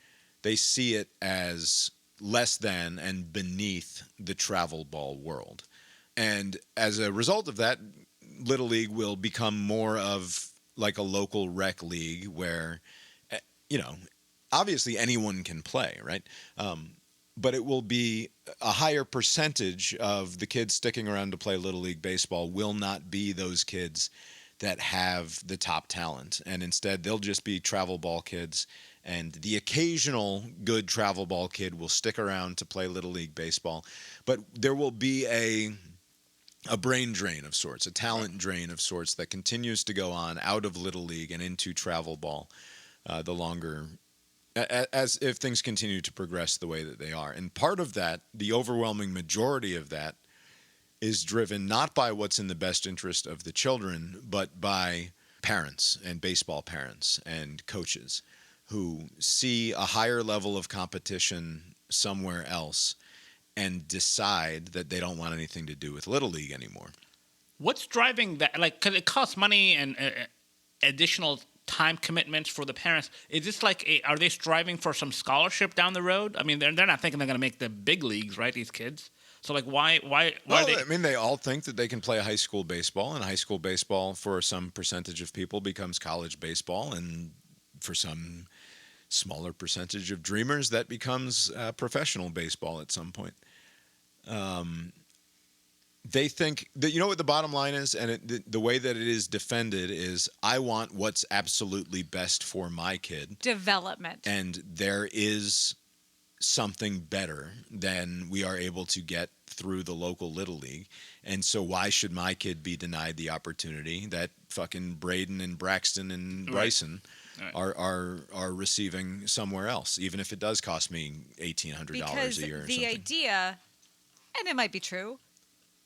They see it as less than and beneath the travel ball world. And as a result of that, Little League will become more of like a local rec league where, obviously anyone can play, right? But it will be a higher percentage of the kids sticking around to play Little League baseball will not be those kids that have the top talent. And instead, they'll just be travel ball kids. And the occasional good travel ball kid will stick around to play Little League baseball. But there will be a brain drain of sorts, a talent drain of sorts that continues to go on out of Little League and into travel ball the longer, as if things continue to progress the way that they are. And part of that, the overwhelming majority of that, is driven not by what's in the best interest of the children, but by parents and baseball parents and coaches who see a higher level of competition somewhere else and decide that they don't want anything to do with Little League anymore. What's driving that? Like, because it costs money and additional time commitments for the parents. Is this like, are they striving for some scholarship down the road? I mean, they're not thinking they're going to make the big leagues, right? These kids. So like, why Well, are they? I mean, they all think that they can play high school baseball, and high school baseball for some percentage of people becomes college baseball, and for some smaller percentage of dreamers that becomes professional baseball at some point. They think that, you know what the bottom line is, and the way that it is defended is, I want what's absolutely best for my kid. Development. And there is something better than we are able to get through the local Little League. And so why should my kid be denied the opportunity that fucking Braden and Braxton and Bryson are receiving somewhere else, even if it does cost me $1,800 a year or something? The idea, and it might be true,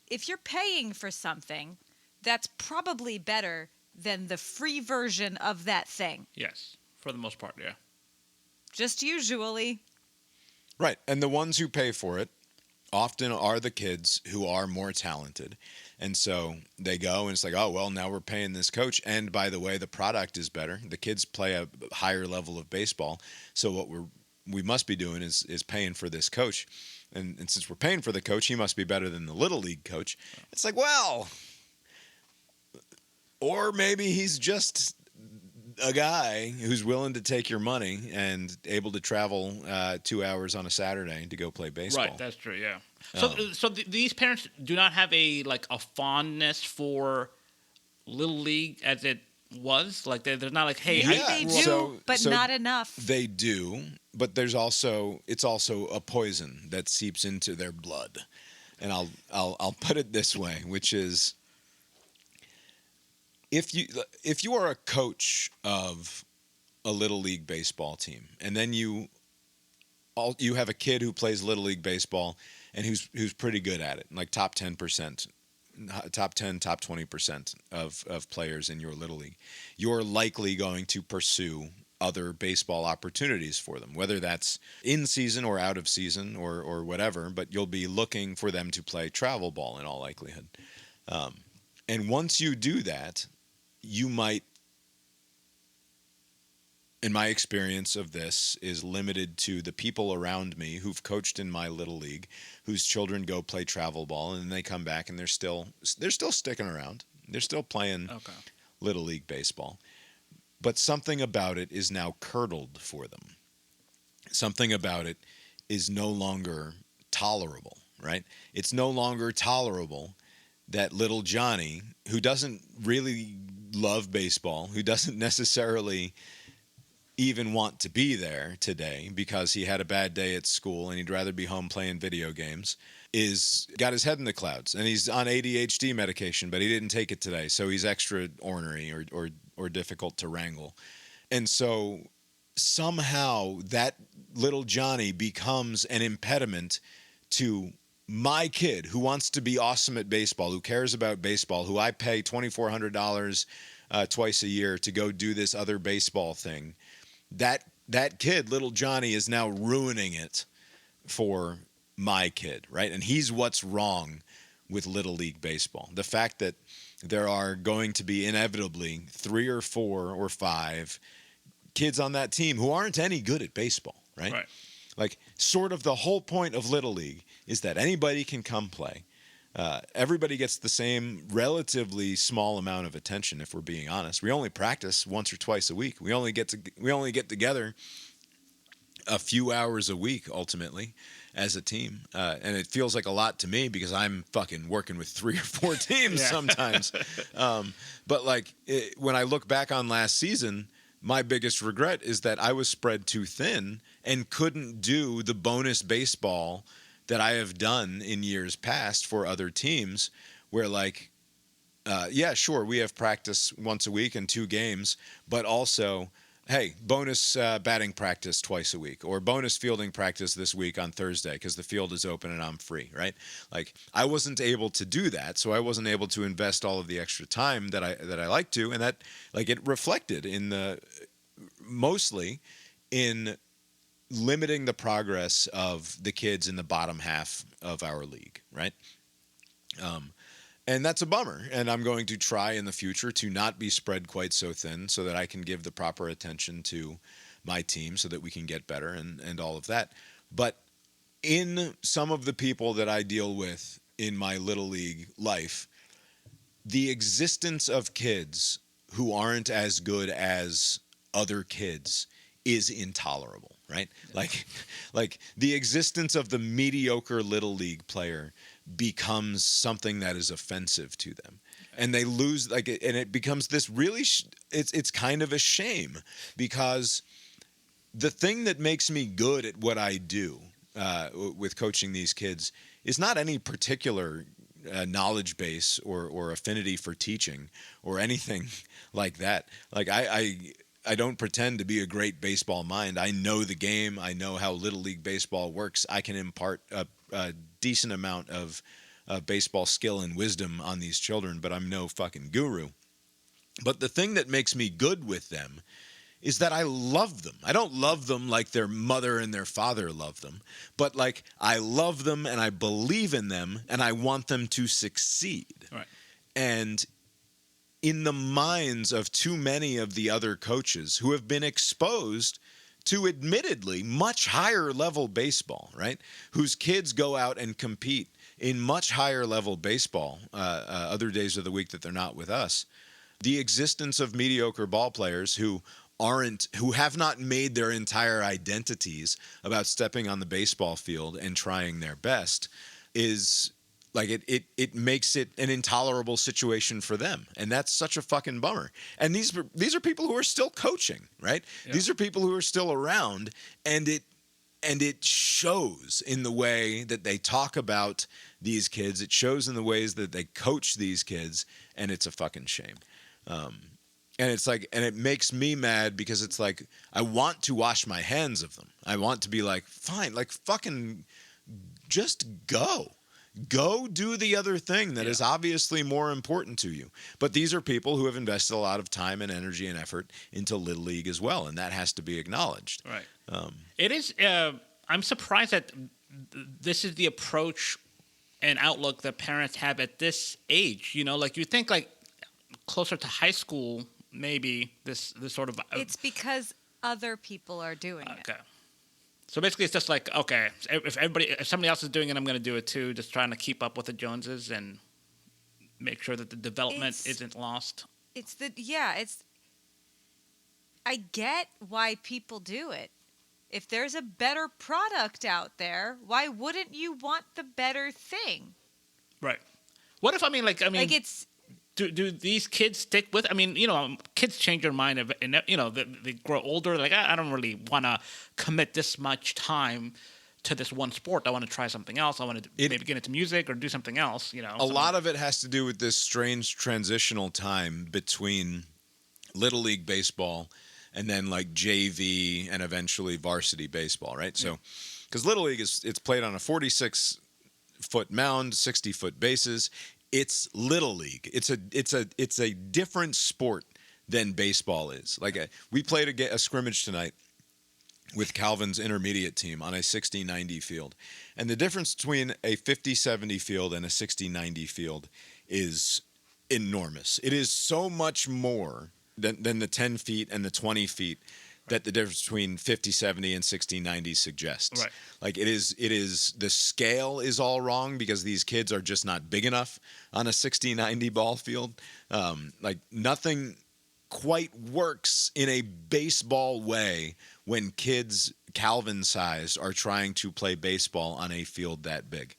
if you're paying for something, that's probably better than the free version of that thing. Yes, for the most part, yeah. Just usually. Right. And the ones who pay for it often are the kids who are more talented. And so they go and it's like, oh, well, now we're paying this coach. And by the way, the product is better. The kids play a higher level of baseball. So what we must be doing is paying for this coach. And since we're paying for the coach, he must be better than the Little League coach. It's like, well, or maybe he's just a guy who's willing to take your money and able to travel 2 hours on a Saturday to go play baseball. Right, that's true, yeah. So these parents do not have a fondness for Little League as it was? Like, they're not like, hey... They do, but not enough. They do, but it's also a poison that seeps into their blood. And I'll put it this way, which is... If you are a coach of a Little League baseball team, and then you have a kid who plays Little League baseball and who's pretty good at it, like top 10%, top 10, top 20% of players in your Little League, you're likely going to pursue other baseball opportunities for them, whether that's in season or out of season or whatever, but you'll be looking for them to play travel ball in all likelihood. And once you do that, you might, in my experience of this, is limited to the people around me who've coached in my Little League, whose children go play travel ball, and then they come back and they're still sticking around. They're still playing Little League baseball. But something about it is now curdled for them. Something about it is no longer tolerable, right? It's no longer tolerable that little Johnny, who doesn't really love baseball, who doesn't necessarily even want to be there today because he had a bad day at school and he'd rather be home playing video games, is got his head in the clouds, and he's on ADHD medication, but he didn't take it today, so he's extra ornery or difficult to wrangle. And so somehow that little Johnny becomes an impediment to my kid who wants to be awesome at baseball, who cares about baseball, who I pay $2,400 twice a year to go do this other baseball thing. That kid, little Johnny, is now ruining it for my kid, right? And he's what's wrong with Little League baseball. The fact that there are going to be inevitably 3 or 4 or 5 kids on that team who aren't any good at baseball, right? Right. Like, sort of the whole point of Little League is that anybody can come play. Everybody gets the same relatively small amount of attention, if we're being honest. We only practice once or twice a week. We only get together a few hours a week, ultimately, as a team. And it feels like a lot to me because I'm fucking working with 3 or 4 teams sometimes. But, like, when I look back on last season, my biggest regret is that I was spread too thin and couldn't do the bonus baseball that I have done in years past for other teams where, like, yeah, sure, we have practice once a week and 2 games, but also, hey, bonus batting practice twice a week, or bonus fielding practice this week on Thursday because the field is open and I'm free, right? Like, I wasn't able to do that, so I wasn't able to invest all of the extra time that I like to, and that, like, it reflected in mostly in limiting the progress of the kids in the bottom half of our league, right? And that's a bummer. And I'm going to try in the future to not be spread quite so thin so that I can give the proper attention to my team so that we can get better and all of that. But in some of the people that I deal with in my Little League life, the existence of kids who aren't as good as other kids is intolerable, right? Like the existence of the mediocre Little League player becomes something that is offensive to them, and they lose and it becomes this really it's kind of a shame, because the thing that makes me good at what I do with coaching these kids is not any particular knowledge base or affinity for teaching or anything like that. Like I don't pretend to be a great baseball mind. I know the game. I know how Little League baseball works. I can impart a decent amount of baseball skill and wisdom on these children, but I'm no fucking guru. But the thing that makes me good with them is that I love them. I don't love them like their mother and their father love them, but like I love them and I believe in them and I want them to succeed. Right. And in the minds of too many of the other coaches who have been exposed to admittedly much higher level baseball, right? Whose kids go out and compete in much higher level baseball other days of the week that they're not with us. The existence of mediocre ball players who have not made their entire identities about stepping on the baseball field and trying their best is like it makes it an intolerable situation for them. And that's such a fucking bummer. And these are people who are still coaching, right? Yeah. These are people who are still around, and it shows in the way that they talk about these kids. It shows in the ways that they coach these kids, and it's a fucking shame. And it's like, and it makes me mad because it's like, I want to wash my hands of them. I want to be like, fine, like fucking just go do the other thing that is obviously more important to you. But these are people who have invested a lot of time and energy and effort into Little League as well. And that has to be acknowledged. Right. It is, I'm surprised that this is the approach and outlook that parents have at this age. You know, like you think like closer to high school, maybe this sort of it's because other people are doing it. Okay. So basically it's just like, okay, if somebody else is doing it, I'm going to do it too, just trying to keep up with the Joneses and make sure that the development isn't lost. I get why people do it. If there's a better product out there, why wouldn't you want the better thing? Right. What if it's Do these kids stick with? I mean, you know, kids change their mind, and you know, they grow older. Like, I don't really want to commit this much time to this one sport. I want to try something else. I want to maybe get into music or do something else. You know, a lot of it has to do with this strange transitional time between Little League baseball and then like JV and eventually varsity baseball, right? So, because Little League it's played on a 46-foot mound, 60-foot bases. It's Little League. It's a different sport than baseball is. Like we played a scrimmage tonight with Calvin's intermediate team on a 60-90 field. And the difference between a 50-70 field and a 60-90 field is enormous. It is so much more than the 10 feet and the 20 feet that the difference between 50-70 and 60-90 suggests. Right. Like it is the scale is all wrong because these kids are just not big enough on a 60-90 ball field. Like nothing quite works in a baseball way when kids Calvin-sized are trying to play baseball on a field that big.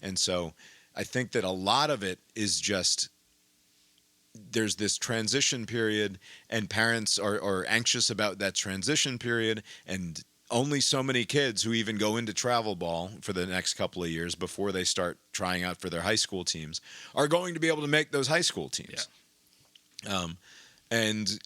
And so I think that a lot of it is just there's this transition period, and parents are anxious about that transition period, and only so many kids who even go into travel ball for the next couple of years before they start trying out for their high school teams are going to be able to make those high school teams. Yeah. And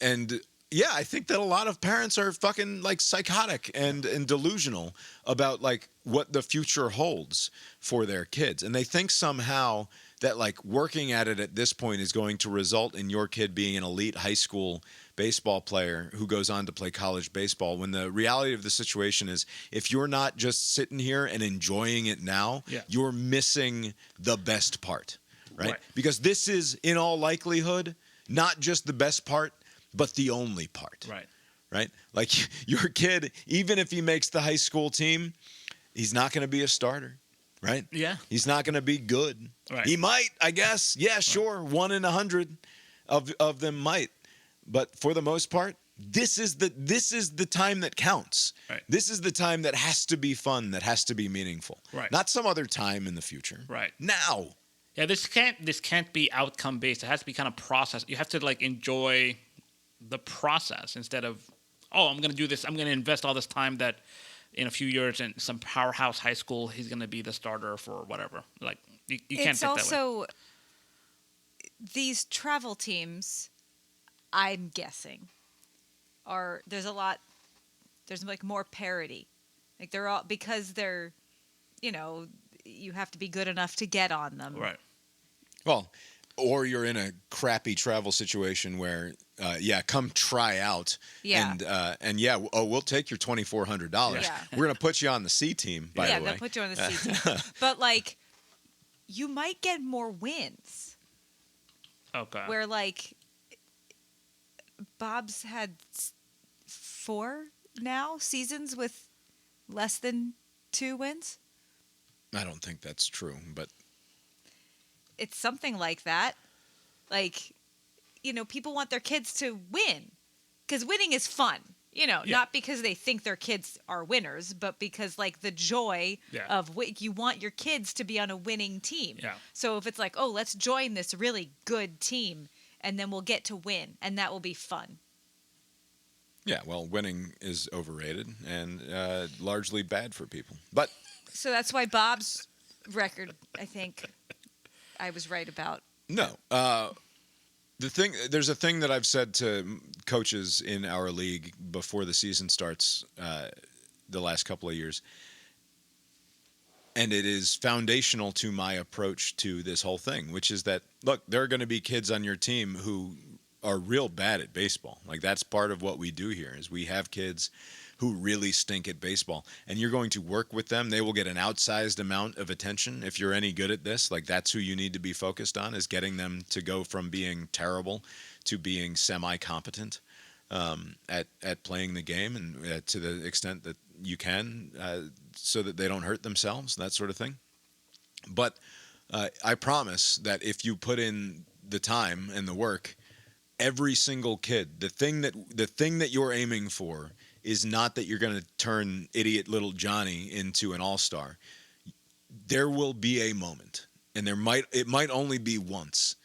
yeah, I think that a lot of parents are fucking like psychotic and delusional about like what the future holds for their kids. And they think somehow that like working at it at this point is going to result in your kid being an elite high school baseball player who goes on to play college baseball, when the reality of the situation is, if you're not just sitting here and enjoying it now, you're missing the best part, right? Because this is, in all likelihood, not just the best part, but the only part. Right? Like, your kid, even if he makes the high school team, he's not going to be a starter, right? Yeah. He's not going to be good. He might, I guess. Yeah, sure. 1 in 100 of them might. But for the most part, this is the time that counts. This is the time that has to be fun, that has to be meaningful. Not some other time in the future. Now. Yeah, this can't be outcome based. It has to be kind of process. You have to like enjoy the process instead of, oh, I'm going to do this. I'm going to invest all this time that in a few years in some powerhouse high school, he's going to be the starter for whatever. Like, you can't think that way. It's also these travel teams, I'm guessing, there's like more parity. Like, they're all, because they're, you have to be good enough to get on them. Well, or you're in a crappy travel situation where, come try out. And we'll take your $2,400. We're going to put you on the C team, by the way. Yeah, they'll put you on the C team. But, like, you might get more wins. Okay. Where, like, Bob's had 4 now seasons with less than 2 wins. I don't think that's true, but it's something like that. Like, people want their kids to win because winning is fun, not because they think their kids are winners, but because, like, the joy of you want your kids to be on a winning team. So if it's like, oh, let's join this really good team and then we'll get to win and that will be fun. Yeah, well, winning is overrated and largely bad for people. But so that's why Bob's record, I think, I was right about. No. There's a thing that I've said to coaches in our league before the season starts the last couple of years, and it is foundational to my approach to this whole thing, which is that, look, there are going to be kids on your team who are real bad at baseball. Like, that's part of what we do here, is we have kids who really stink at baseball, and you're going to work with them. They will get an outsized amount of attention if you're any good at this. Like, that's who you need to be focused on, is getting them to go from being terrible to being semi-competent at playing the game, and to the extent that you can, so that they don't hurt themselves, that sort of thing. But I promise that if you put in the time and the work, every single kid, the thing that you're aiming for is not that you're going to turn idiot little Johnny into an all-star. There will be a moment, and it might only be once.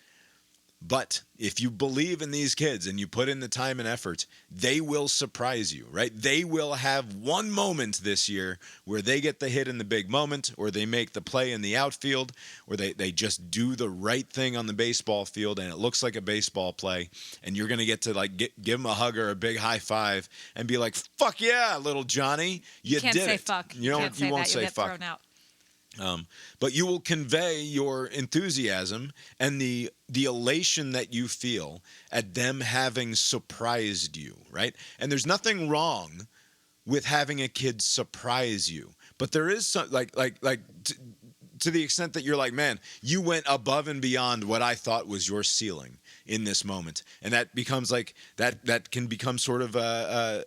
But if you believe in these kids and you put in the time and effort, they will surprise you, right? They will have one moment this year where they get the hit in the big moment, or they make the play in the outfield, or they just do the right thing on the baseball field and it looks like a baseball play, and you're going to get to, like, give them a hug or a big high five and be like, fuck yeah, little Johnny, you can't did say it. Fuck. You won't say You'll get fuck. thrown out. But you will convey your enthusiasm and the elation that you feel at them having surprised you, right? And there's nothing wrong with having a kid surprise you, but there is some, to the extent that you're like, man, you went above and beyond what I thought was your ceiling in this moment, and that becomes like that can become sort of a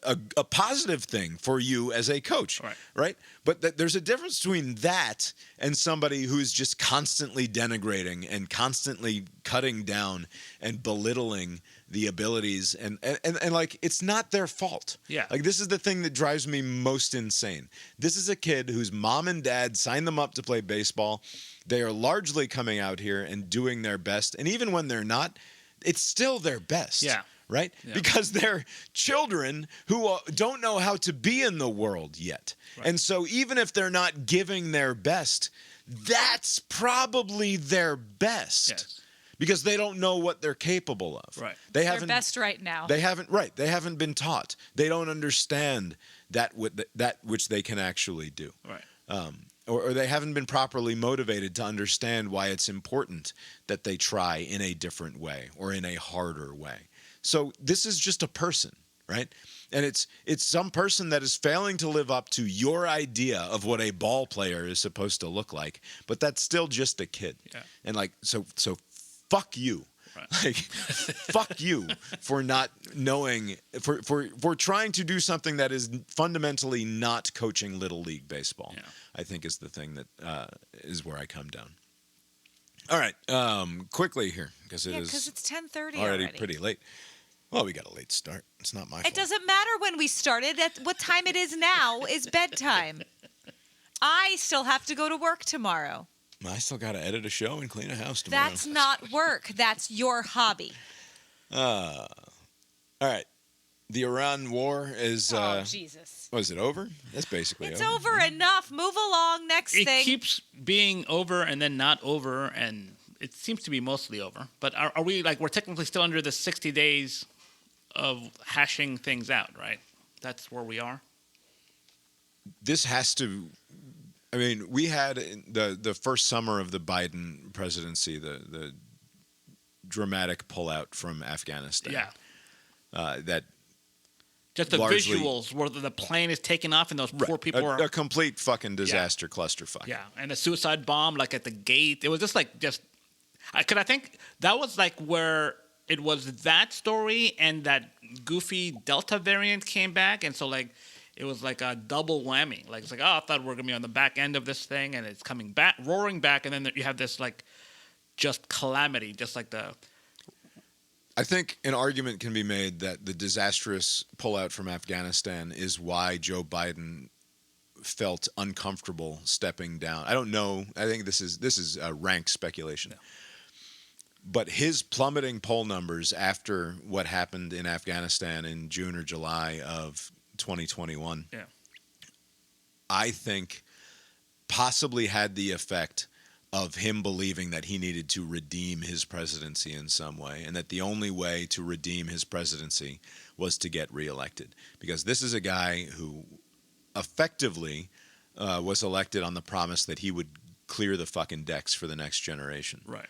positive thing for you as a coach, right? But there's a difference between that and somebody who's just constantly denigrating and constantly cutting down and belittling the abilities, and like, it's not their fault. Like, this is the thing that drives me most insane. This is a kid whose mom and dad signed them up to play baseball. They are largely coming out here and doing their best, and even when they're not, it's still their best. Right? Because they're children who don't know how to be in the world yet. And so even if they're not giving their best, that's probably their best. Because they don't know what they're capable of. They're best right now. They haven't been taught. They don't understand that which they can actually do. Or they haven't been properly motivated to understand why it's important that they try in a different way or in a harder way. So this is just a person, right? And it's some person that is failing to live up to your idea of what a ball player is supposed to look like, but that's still just a kid. Yeah. And like, so fuck you. Right. Like, fuck you for not knowing, for trying to do something that is fundamentally not coaching Little League baseball. Yeah. I think is the thing that is where I come down. All right, quickly here because because it's 10:30 already pretty late. Well, we got a late start. It's not my fault. It doesn't matter when we started. At what time it is now is bedtime. I still have to go to work tomorrow. I still got to edit a show and clean a house tomorrow. That's not work. That's your hobby. All right. The Iran war is... Jesus. Was it over? That's basically It's over. over enough. Move along. Next It thing. keeps being over and then not over, and it seems to be mostly over. But are we, like, we're technically still under the 60 days of hashing things out, right? That's where we are? This has to... I mean, we had the first summer of the Biden presidency, the dramatic pullout from Afghanistan. Yeah. That Just the largely- visuals where the plane is taking off and those poor people are... a complete fucking disaster clusterfuck. Yeah, and the suicide bomb, like, at the gate. It was just, like, Because I think that was, like, where it was that story and that goofy Delta variant came back. And so, like, it was like a double whammy. Like, it's like, oh, I thought we were going to be on the back end of this thing, and it's coming back, roaring back. And then you have this, like, just calamity, just like the... I think an argument can be made that the disastrous pullout from Afghanistan is why Joe Biden felt uncomfortable stepping down. I don't know. I think this is rank speculation. No. But his plummeting poll numbers after what happened in Afghanistan in June or July of 2021, Yeah. I think possibly had the effect of him believing that he needed to redeem his presidency in some way, and that the only way to redeem his presidency was to get reelected. Because this is a guy who effectively was elected on the promise that he would clear the fucking decks for the next generation. Right.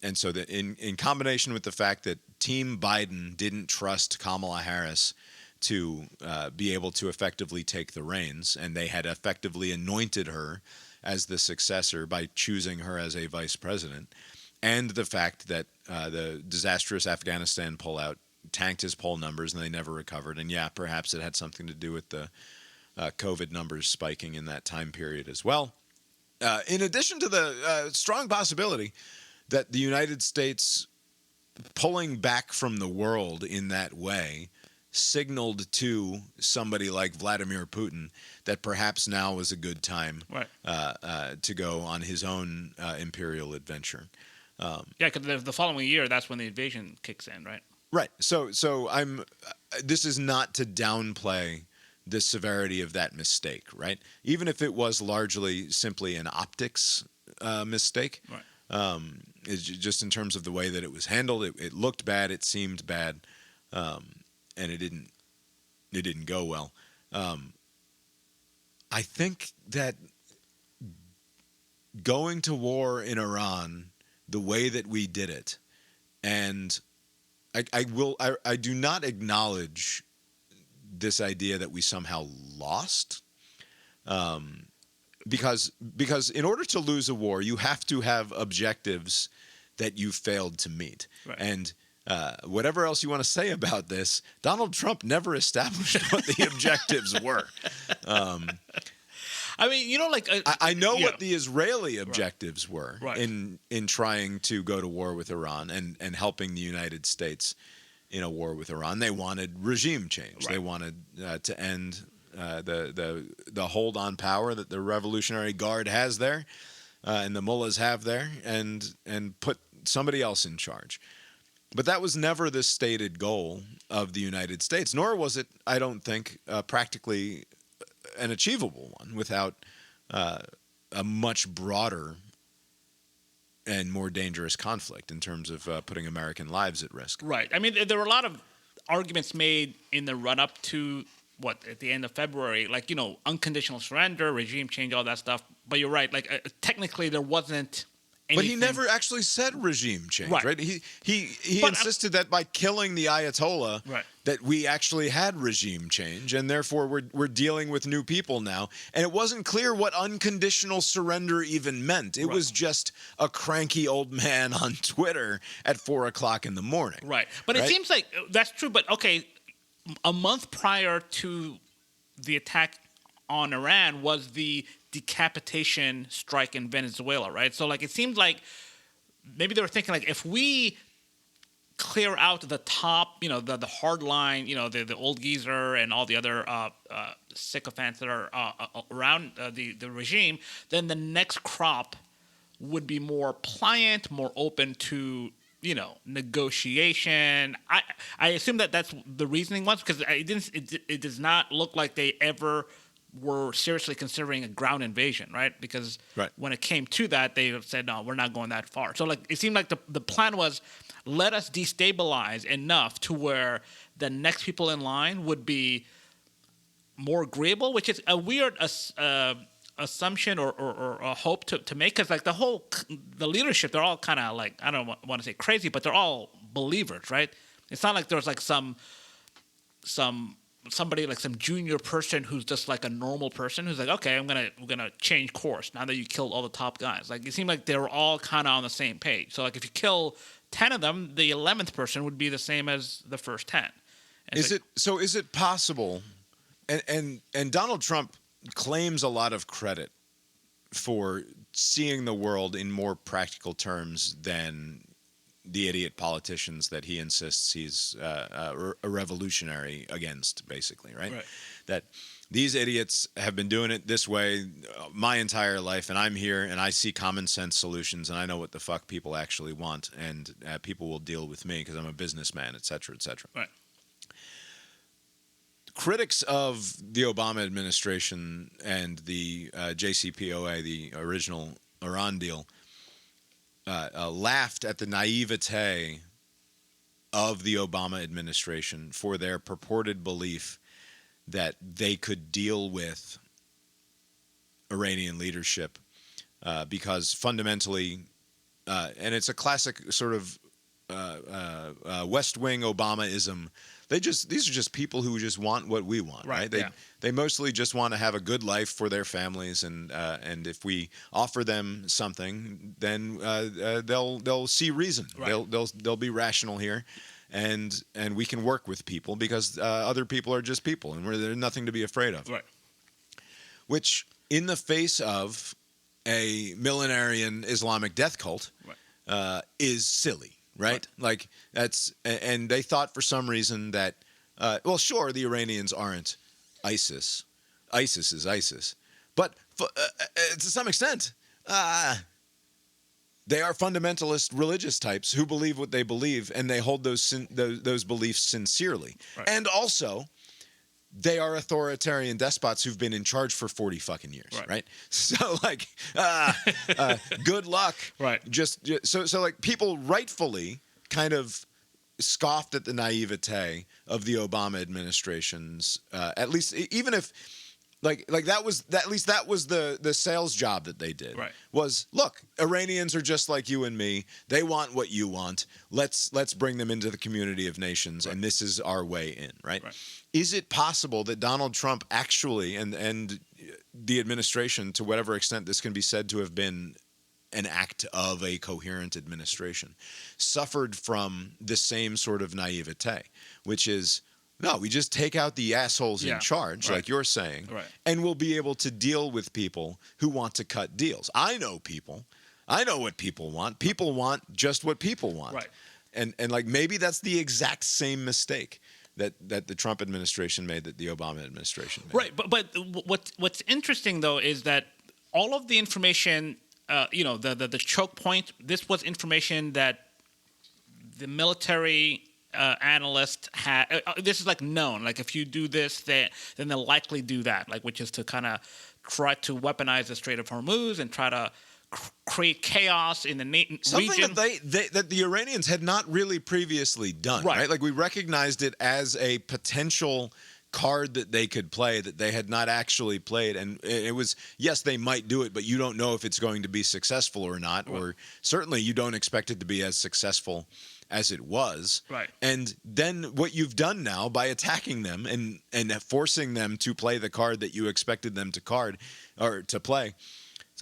And so that in combination with the fact that Team Biden didn't trust Kamala Harris to be able to effectively take the reins, and they had effectively anointed her as the successor by choosing her as a vice president, and the fact that the disastrous Afghanistan pullout tanked his poll numbers and they never recovered. And yeah, perhaps it had something to do with the COVID numbers spiking in that time period as well. In addition to the strong possibility that the United States pulling back from the world in that way signaled to somebody like Vladimir Putin that perhaps now was a good time to go on his own imperial adventure. Yeah, because the following year, that's when the invasion kicks in, right? Right. So I'm. This is not to downplay the severity of that mistake, right? Even if it was largely simply an optics mistake, Right. It's just in terms of the way that it was handled. It looked bad. It seemed bad, and it didn't go well. I think that going to war in Iran the way that we did it, and I do not acknowledge this idea that we somehow lost, because in order to lose a war, you have to have objectives that you failed to meet. Right. And whatever else you want to say about this, Donald Trump never established what the objectives were. I mean, you know, like... I know what the Israeli objectives were Right. in trying to go to war with Iran and helping the United States in a war with Iran. They wanted regime change. Right. They wanted to end the hold on power that the Revolutionary Guard has there and the mullahs have there, and put somebody else in charge. But that was never the stated goal of the United States, nor was it, I don't think, practically an achievable one without a much broader and more dangerous conflict in terms of putting American lives at risk. Right. I mean, there were a lot of arguments made in the run-up to, at the end of February, like, you know, unconditional surrender, regime change, all that stuff. But you're right. Like, technically, there wasn't But he never actually said regime change, right? He insisted that by killing the Ayatollah, that we actually had regime change, and therefore we're dealing with new people now. And it wasn't clear what unconditional surrender even meant. It was just a cranky old man on Twitter at 4 o'clock in the morning. Right. But it seems like that's true. But okay, a month prior to the attack on Iran was the decapitation strike in Venezuela, right? So like it seems like maybe they were thinking like if we clear out the top, the hard line, the old geezer and all the other sycophants that are around the regime, then the next crop would be more pliant, more open to negotiation. I assume that that's the reasoning was because it does not look like they ever were seriously considering a ground invasion, right? Because when it came to that, they said, no, we're not going that far. So like it seemed like the plan was let us destabilize enough to where the next people in line would be more agreeable, which is a weird assumption or a hope to make, because like the leadership, they're all kind of like, I don't want to say crazy, but they're all believers, right? It's not like there's like somebody like some junior person who's just like a normal person who's like, okay, we're gonna change course now that you killed all the top guys. Like it seemed like they were all kind of on the same page. So like if you kill 10 of them, the 11th person would be the same as the first 10. Is it possible? And Donald Trump claims a lot of credit for seeing the world in more practical terms than the idiot politicians that he insists he's a revolutionary against, basically, right? That these idiots have been doing it this way my entire life, and I'm here, and I see common sense solutions, and I know what the fuck people actually want, and people will deal with me because I'm a businessman, et cetera, et cetera. Right. Critics of the Obama administration and the JCPOA, the original Iran deal, laughed at the naivete of the Obama administration for their purported belief that they could deal with Iranian leadership because fundamentally, and it's a classic sort of West Wing Obamaism. These are just people who just want what we want, right? They mostly just want to have a good life for their families, and if we offer them something, then they'll see reason. They'll be rational here, and we can work with people because other people are just people, and there's nothing to be afraid of. Right. Which, in the face of a millenarian Islamic death cult, is silly. Right? Like that's, and they thought for some reason that, well, sure, the Iranians aren't ISIS. ISIS is ISIS, but to some extent, they are fundamentalist religious types who believe what they believe, and they hold those beliefs sincerely. Right. And also, they are authoritarian despots who've been in charge for 40 fucking years, right? So like, good luck. Right. Just so like people rightfully kind of scoffed at the naivete of the Obama administration's, at least even if like that was at least that was the sales job that they did. Right. Was look, Iranians are just like you and me. They want what you want. Let's bring them into the community of nations, and this is our way in, right? Is it possible that Donald Trump actually and the administration, to whatever extent this can be said to have been an act of a coherent administration, suffered from the same sort of naivete, which is, no, we just take out the assholes in charge, like you're saying, and we'll be able to deal with people who want to cut deals. I know people. I know what people want. People want just what people want. Right. And like maybe that's the exact same mistake that the Trump administration made that the Obama administration made. Right. But what's interesting, though, is that all of the information, the choke point, this was information that the military analyst had. This is like known. Like if you do this, then they'll likely do that. Like which is to kind of try to weaponize the Strait of Hormuz and try to create chaos in the region. Something that the Iranians had not really previously done. Right. Like we recognized it as a potential card that they could play that they had not actually played. And it was, yes, they might do it, but you don't know if it's going to be successful or not. Or certainly you don't expect it to be as successful as it was. Right. And then what you've done now by attacking them and forcing them to play the card that you expected them to play.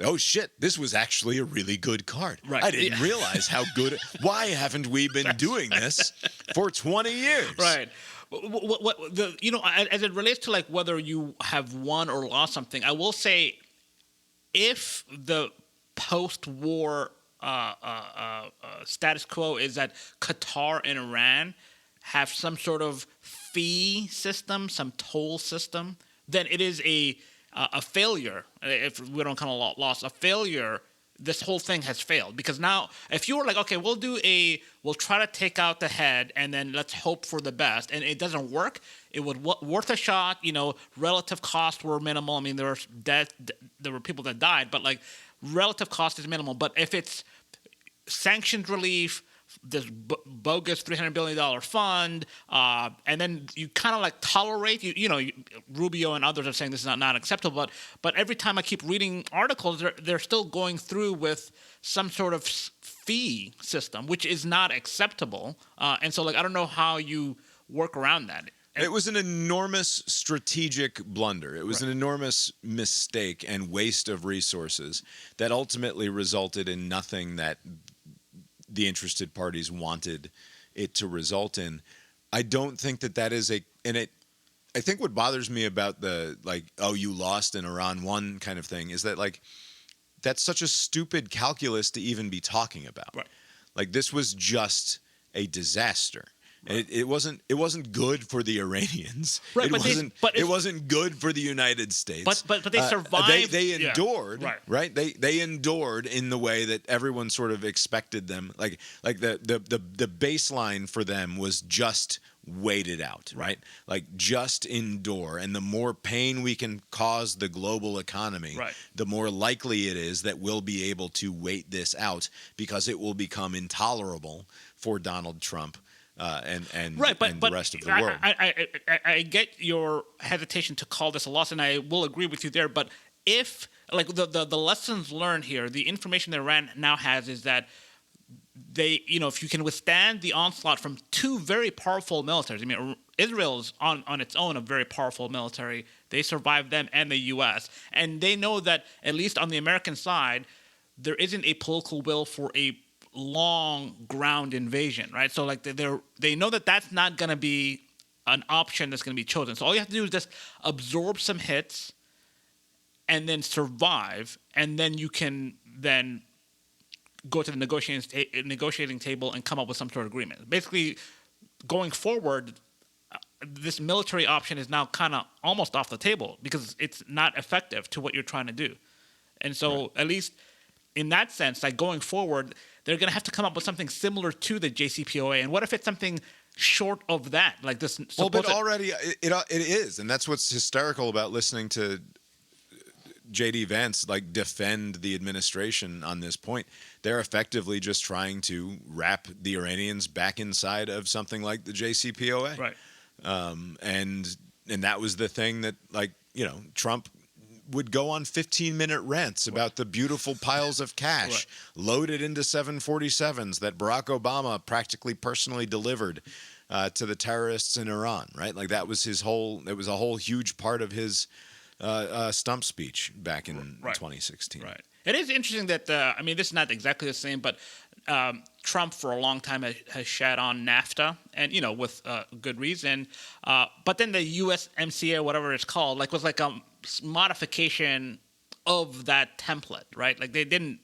Oh shit, this was actually a really good card. Right. I didn't realize how good. Why haven't we been doing this for 20 years? Right. As it relates to like whether you have won or lost something, I will say if the post-war status quo is that Qatar and Iran have some sort of fee system, some toll system, then it is a failure. If we don't call it loss, a failure. This whole thing has failed because now, if you were like, okay, we'll try to take out the head and then let's hope for the best, and it doesn't work, it would worth a shot. Relative costs were minimal. I mean, there were people that died, but like relative cost is minimal. But if it's sanctions relief, this bogus $300 billion fund, and then you kind of like tolerate, Rubio and others are saying this is not acceptable, but every time I keep reading articles, they're still going through with some sort of fee system, which is not acceptable. And so like, I don't know how you work around that. It was an enormous strategic blunder. It was an enormous mistake and waste of resources that ultimately resulted in nothing that the interested parties wanted it to result in. I don't think that is I think what bothers me about the like, oh, you lost and Iran won kind of thing is that like, that's such a stupid calculus to even be talking about. Right. Like this was just a disaster. Right. It wasn't good for the Iranians. Right, it wasn't good for the United States. But they survived. They endured. Yeah. Right. They endured in the way that everyone sort of expected them. Like the baseline for them was just wait it out. Right. Like just endure. And the more pain we can cause the global economy, the more likely it is that we'll be able to wait this out because it will become intolerable for Donald Trump. And the rest of the world. I get your hesitation to call this a loss, and I will agree with you there. But if, like, the lessons learned here, the information that Iran now has is that they, if you can withstand the onslaught from two very powerful militaries. I mean, Israel's on its own a very powerful military. They survived them and the U.S. And they know that, at least on the American side, there isn't a political will for a long ground invasion, right? So like they know that that's not going to be an option that's going to be chosen. So all you have to do is just absorb some hits and then survive, and then you can then go to the negotiating table and come up with some sort of agreement. Basically, going forward, this military option is now kind of almost off the table because it's not effective to what you're trying to do. And so at least in that sense, like going forward, they're going to have to come up with something similar to the JCPOA. And what if it's something short of that? Like this. Well, but already it is. And that's what's hysterical about listening to J.D. Vance like defend the administration on this point. They're effectively just trying to wrap the Iranians back inside of something like the JCPOA. Right. And that was the thing that, like, Trump would go on 15-minute rants about the beautiful piles of cash loaded into 747s that Barack Obama practically personally delivered to the terrorists in Iran, right? Like that was it was a whole huge part of his stump speech back in 2016. Right. It is interesting that, this is not exactly the same, but Trump for a long time has shat on NAFTA, and, with good reason. But then the USMCA, whatever it's called, was like a modification of that template, right? Like they didn't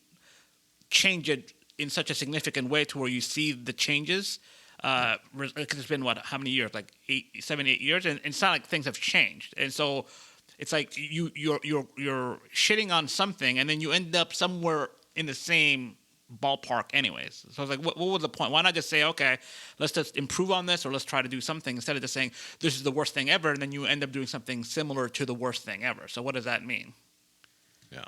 change it in such a significant way to where you see the changes. Because it's been how many years? Like 7, 8 years, and it's not like things have changed. And so it's like you're shitting on something, and then you end up somewhere in the same ballpark anyways. So I was like, what was the point? Why not just say, okay, let's just improve on this, or let's try to do something, instead of just saying this is the worst thing ever, and then you end up doing something similar to the worst thing ever. So what does that mean? Yeah.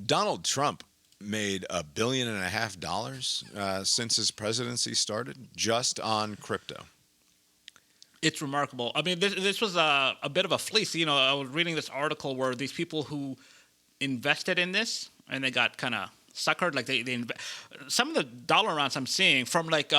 Donald Trump made $1.5 billion since his presidency started just on crypto. It's remarkable. I mean, this was a bit of a fleece. You know, I was reading this article where these people who invested in this and they got kind of suckered. Like some of the dollar amounts I'm seeing from like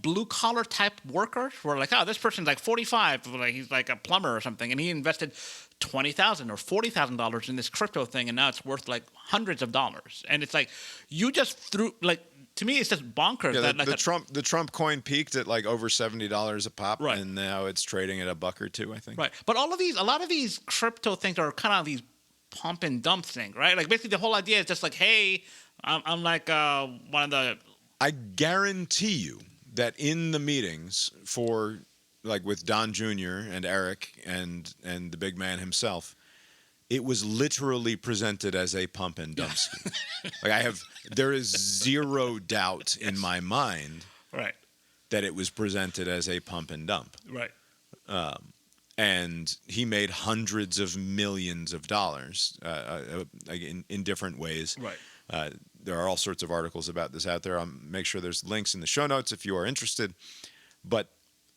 blue collar type workers were like, oh, this person's like 45, like he's like a plumber or something, and he invested $20,000 or $40,000 in this crypto thing, and now it's worth like hundreds of dollars. And it's like you just threw like. To me, it's just bonkers. Yeah, that, like the Trump coin peaked at like over $70 a pop, right. And now it's trading at $1 or $2, I think. Right, but a lot of these crypto things are kind of these pump and dump thing, right? Like basically the whole idea is just like, hey, I'm like one of the. I guarantee you that in the meetings for like with Don Jr. and Eric and the big man himself, it was literally presented as a pump and dump scheme. Like there is zero doubt in my mind, right, that it was presented as a pump and dump. Right. And he made hundreds of millions of dollars in different ways. Right. There are all sorts of articles about this out there. I'll make sure there's links in the show notes if you are interested. But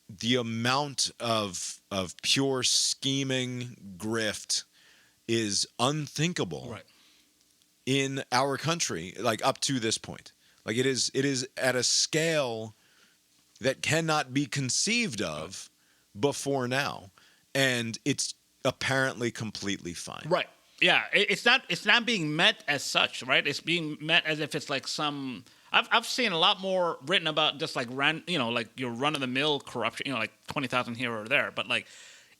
the amount of pure scheming grift is unthinkable, right, in our country, like up to this point. Like it is at a scale that cannot be conceived of before now, and it's apparently completely fine. Right. Yeah. It's not being met as such, right? It's being met as if it's like some. I've seen a lot more written about just like like your run of the mill corruption, like 20,000 here or there, but like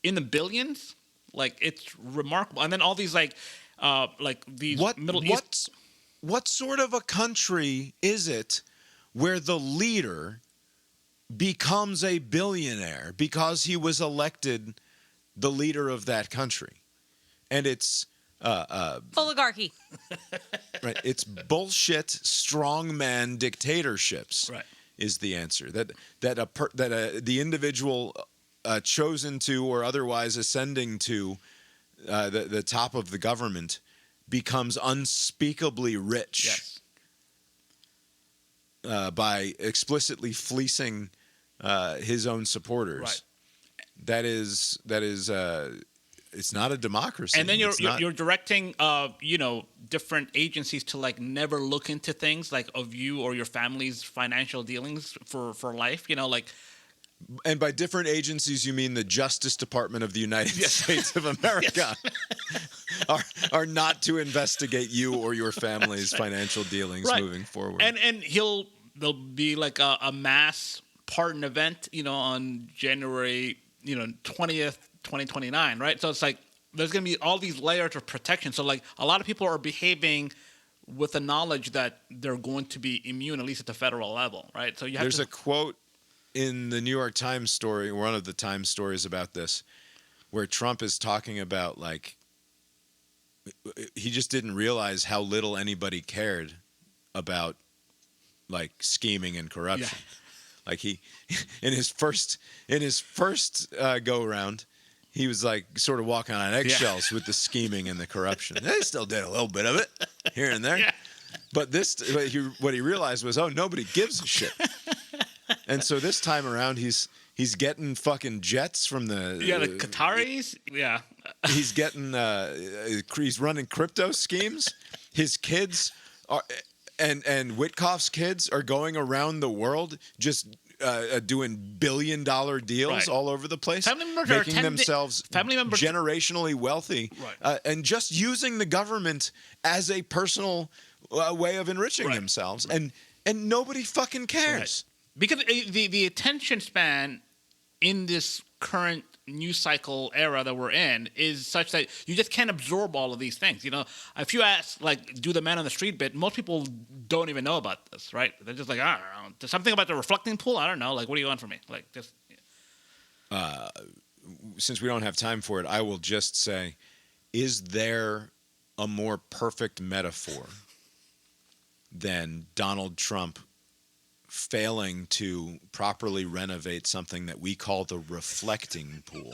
in the billions. Like it's remarkable, and then all these like these Middle East. What sort of a country is it where the leader becomes a billionaire because he was elected the leader of that country? And it's oligarchy. Right. It's bullshit strongman dictatorships. Right. Is the answer that the individual. Chosen to or otherwise ascending to the top of the government becomes unspeakably rich, yes, by explicitly fleecing his own supporters. Right. That is it's not a democracy. And then you're directing different agencies to like never look into things like of you or your family's financial dealings for life. Like. And by different agencies, you mean the Justice Department of the United States of America are not to investigate you or your family's financial dealings moving forward. And there'll be like a mass pardon event, on January 20th, 2029, right? So it's like there's going to be all these layers of protection. So like a lot of people are behaving with the knowledge that they're going to be immune, at least at the federal level, right? So there's a quote in the New York Times story, one of the Times stories about this, where Trump is talking about like he just didn't realize how little anybody cared about like scheming and corruption. Yeah. Like he in his first go round, he was like sort of walking on eggshells with the scheming and the corruption. They still did a little bit of it here and there. Yeah. But what he realized was, nobody gives a shit. And so this time around, he's getting fucking jets from the Qataris. Yeah, he's getting he's running crypto schemes. His kids are and Witkoff's kids are going around the world just doing billion-dollar deals all over the place, making themselves generationally wealthy, and just using the government as a personal way of enriching themselves, and nobody fucking cares. Right. Because the attention span in this current news cycle era that we're in is such that you just can't absorb all of these things. If you ask, like, do the man on the street bit, most people don't even know about this, right? They're just like, I don't know. There's something about the reflecting pool? I don't know. Like, what do you want from me? Like, just... Yeah. Since we don't have time for it, I will just say, is there a more perfect metaphor than Donald Trump failing to properly renovate something that we call the reflecting pool?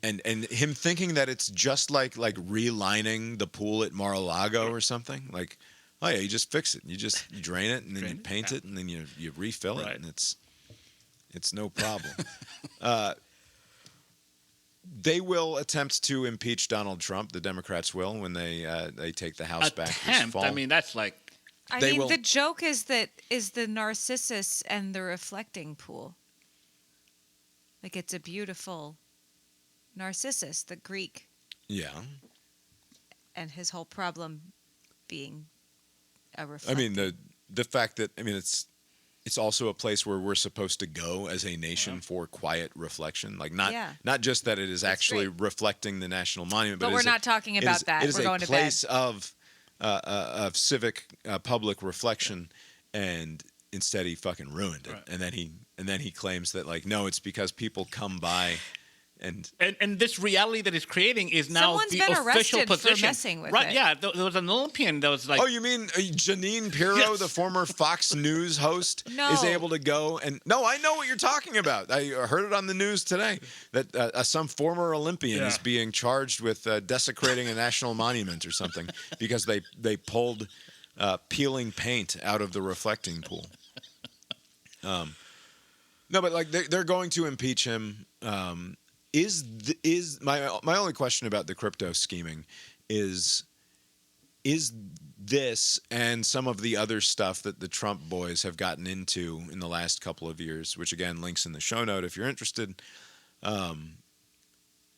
and him thinking that it's just like relining the pool at Mar-a-Lago or something. Like, you just fix it. You drain it and then you paint it and then you refill it. And it's It's no problem. They will attempt to impeach Donald Trump. The Democrats will when they take the House back this fall. I mean, that's like. The joke is the Narcissus and the reflecting pool. Like, it's a beautiful Narcissus, the Greek. Yeah. And his whole problem being a reflecting. I mean, the fact that, it's also a place where we're supposed to go as a nation for quiet reflection. Like, not just that it is actually reflecting the national monument, but we're not talking about that. It is we're going a to bed. place of civic public reflection, and instead he fucking ruined it. Right. And then he claims that, like, no, it's because people come by and this reality that he's creating is now Someone's the been official arrested position. for messing with right? it. Yeah, there was an Olympian that was like. Oh, you mean Janine Pirro, Yes. the former Fox News host, No. is able to go and... No, I know what you're talking about. I heard it on the news today that some former Olympian is being charged with desecrating a national monument or something because they pulled peeling paint out of the reflecting pool. No, but like they're going to impeach him. Is my only question about the crypto scheming is this and some of the other stuff that the Trump boys have gotten into in the last couple of years, which again links in the show note if you're interested.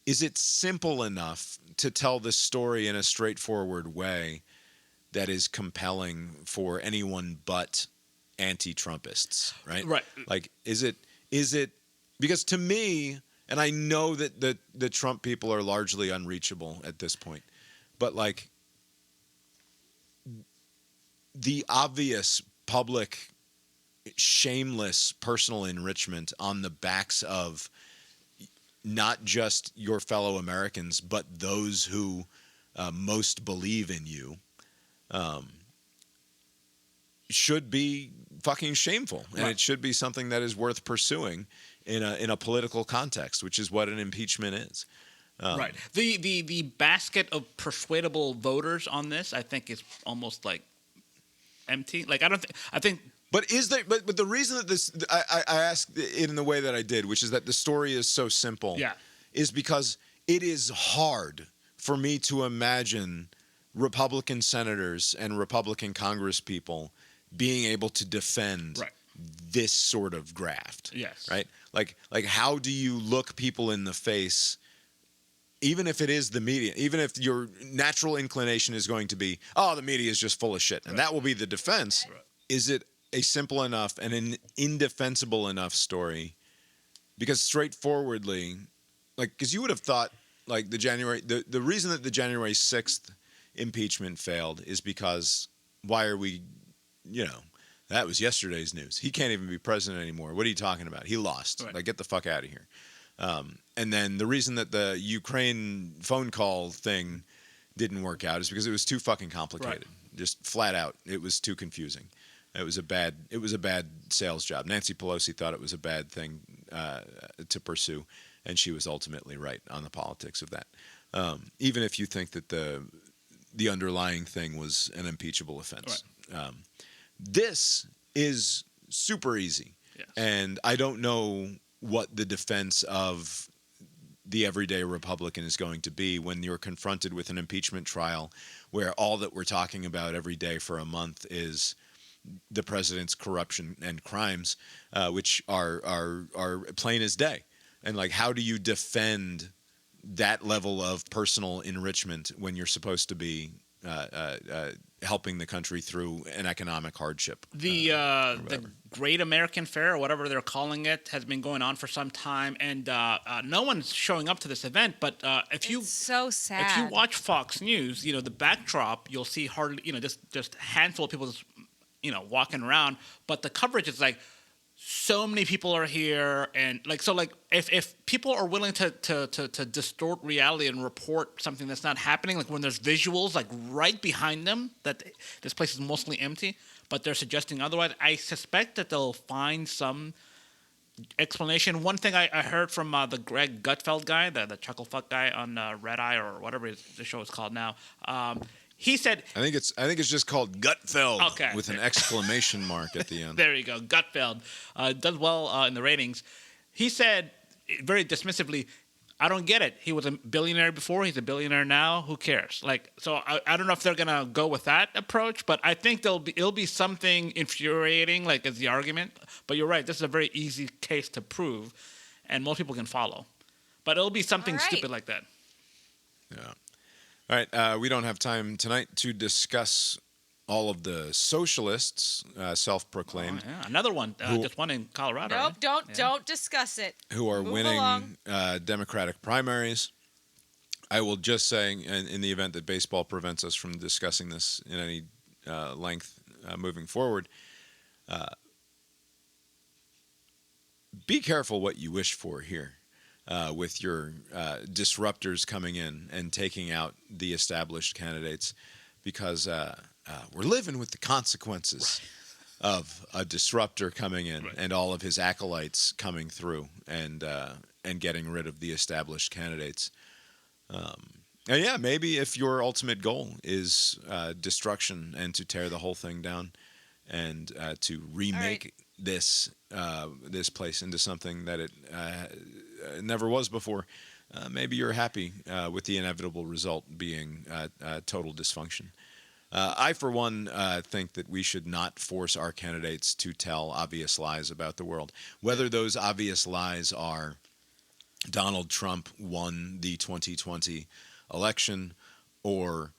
Is it simple enough to tell this story in a straightforward way that is compelling for anyone but anti-Trumpists, right? Right. Like, is it because to me, and I know that the Trump people are largely unreachable at this point, but like the obvious public, shameless personal enrichment on the backs of not just your fellow Americans, but those who most believe in you, should be fucking shameful, and it should be something that is worth pursuing in a political context, which is what an impeachment is. Right. The basket of persuadable voters on this, I think, is almost like empty. Like I think. But is there? But the reason that this, I asked it in the way that I did, which is that the story is so simple. Yeah. Is because it is hard for me to imagine Republican senators and Republican congresspeople being able to defend this sort of graft. Yes. Right? Like how do you look people in the face, even if it is the media, even if your natural inclination is going to be, oh, the media is just full of shit, and that will be the defense. Right. Is it a simple enough and an indefensible enough story? Because straightforwardly, like, because you would have thought, like, the reason that the January 6th impeachment failed is because why are we, that was yesterday's news. He can't even be president anymore. What are you talking about? He lost. Right. Like, get the fuck out of here. And then the reason that the Ukraine phone call thing didn't work out is because it was too fucking complicated. Right. Just flat out, it was too confusing. It was a bad sales job. Nancy Pelosi thought it was a bad thing to pursue, and she was ultimately right on the politics of that. Even if you think that the underlying thing was an impeachable offense. Right. This is super easy. Yes. And I don't know what the defense of the everyday Republican is going to be when you're confronted with an impeachment trial where all that we're talking about every day for a month is the president's corruption and crimes, which are plain as day. And like, how do you defend that level of personal enrichment when you're supposed to be helping the country through an economic hardship? The Great American Fair, or whatever they're calling it, has been going on for some time, and no one's showing up to this event. But it's so sad. If you watch Fox News, the backdrop, you'll see hardly, just a handful of people just, walking around. But the coverage is like, so many people are here, and if people are willing to distort reality and report something that's not happening, like when there's visuals like right behind them that this place is mostly empty, but they're suggesting otherwise, I suspect that they'll find some explanation. One thing I heard from the Greg Gutfeld guy, the chucklefuck guy on Red Eye or whatever the show is called now, He said, I think it's just called Gutfeld Okay. with an exclamation mark at the end. there you go, Gutfeld, does well in the ratings. He said very dismissively, I don't get it. He was a billionaire before. He's a billionaire now. Who cares? Like, so I don't know if they're going to go with that approach, but I think it'll be something infuriating, like as the argument. But you're right. This is a very easy case to prove, and most people can follow. But it'll be something stupid like that. Yeah. All right, we don't have time tonight to discuss all of the socialists, self-proclaimed, Another one, just one in Colorado. Nope, right? don't discuss it. who are Move winning along. Democratic primaries. I will just say, in the event that baseball prevents us from discussing this in any length moving forward, be careful what you wish for here. With your disruptors coming in and taking out the established candidates, because we're living with the consequences of a disruptor coming in and all of his acolytes coming through and getting rid of the established candidates. And yeah, maybe if your ultimate goal is destruction and to tear the whole thing down and to remake this place into something that it never was before, maybe you're happy with the inevitable result being total dysfunction. I, for one, think that we should not force our candidates to tell obvious lies about the world. Whether those obvious lies are Donald Trump won the 2020 election or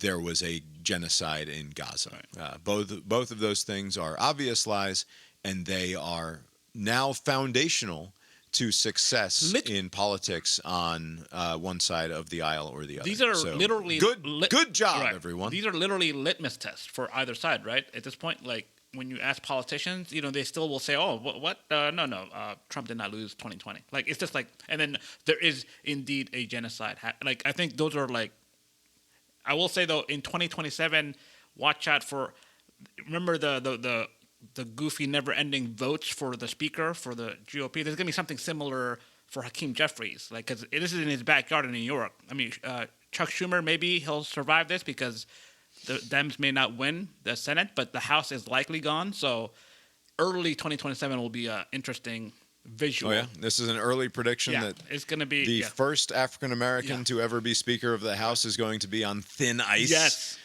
there was a genocide in Gaza. Both of those things are obvious lies, and they are now foundational to success in politics on one side of the aisle or the other. These are literally good job, everyone. These are literally litmus tests for either side, right? At this point, like when you ask politicians, they still will say, "Oh, what? No, Trump did not lose 2020." Like it's just like, and then there is indeed a genocide. Like I think those are like, I will say though, in 2027, watch out for. Remember the goofy, never-ending votes for the speaker for the GOP. There's going to be something similar for Hakeem Jeffries, like because this is in his backyard in New York. I mean, Chuck Schumer, maybe he'll survive this because the Dems may not win the Senate, but the House is likely gone. So early 2027 will be an interesting visual. Oh yeah, this is an early prediction that it's going to be the first African American to ever be Speaker of the House is going to be on thin ice. Yes.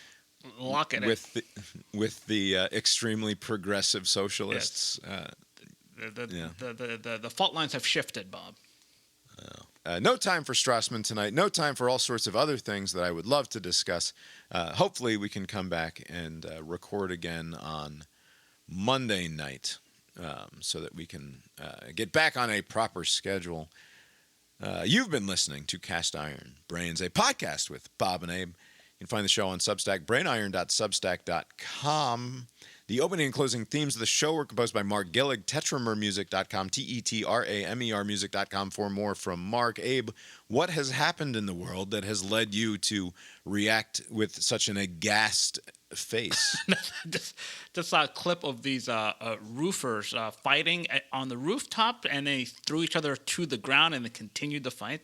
Lock it with the extremely progressive socialists. Yes. The fault lines have shifted, Bob. No time for Strassman tonight. No time for all sorts of other things that I would love to discuss. Hopefully we can come back and record again on Monday night so that we can get back on a proper schedule. You've been listening to Cast Iron Brains, a podcast with Bob and Abe. You can find the show on Substack, brainiron.substack.com. The opening and closing themes of the show were composed by Mark Gillig, tetramermusic.com, Tetramer music.com for more from Mark. Abe, what has happened in the world that has led you to react with such an aghast face? just saw a clip of these roofers fighting on the rooftop, and they threw each other to the ground, and they continued the fight.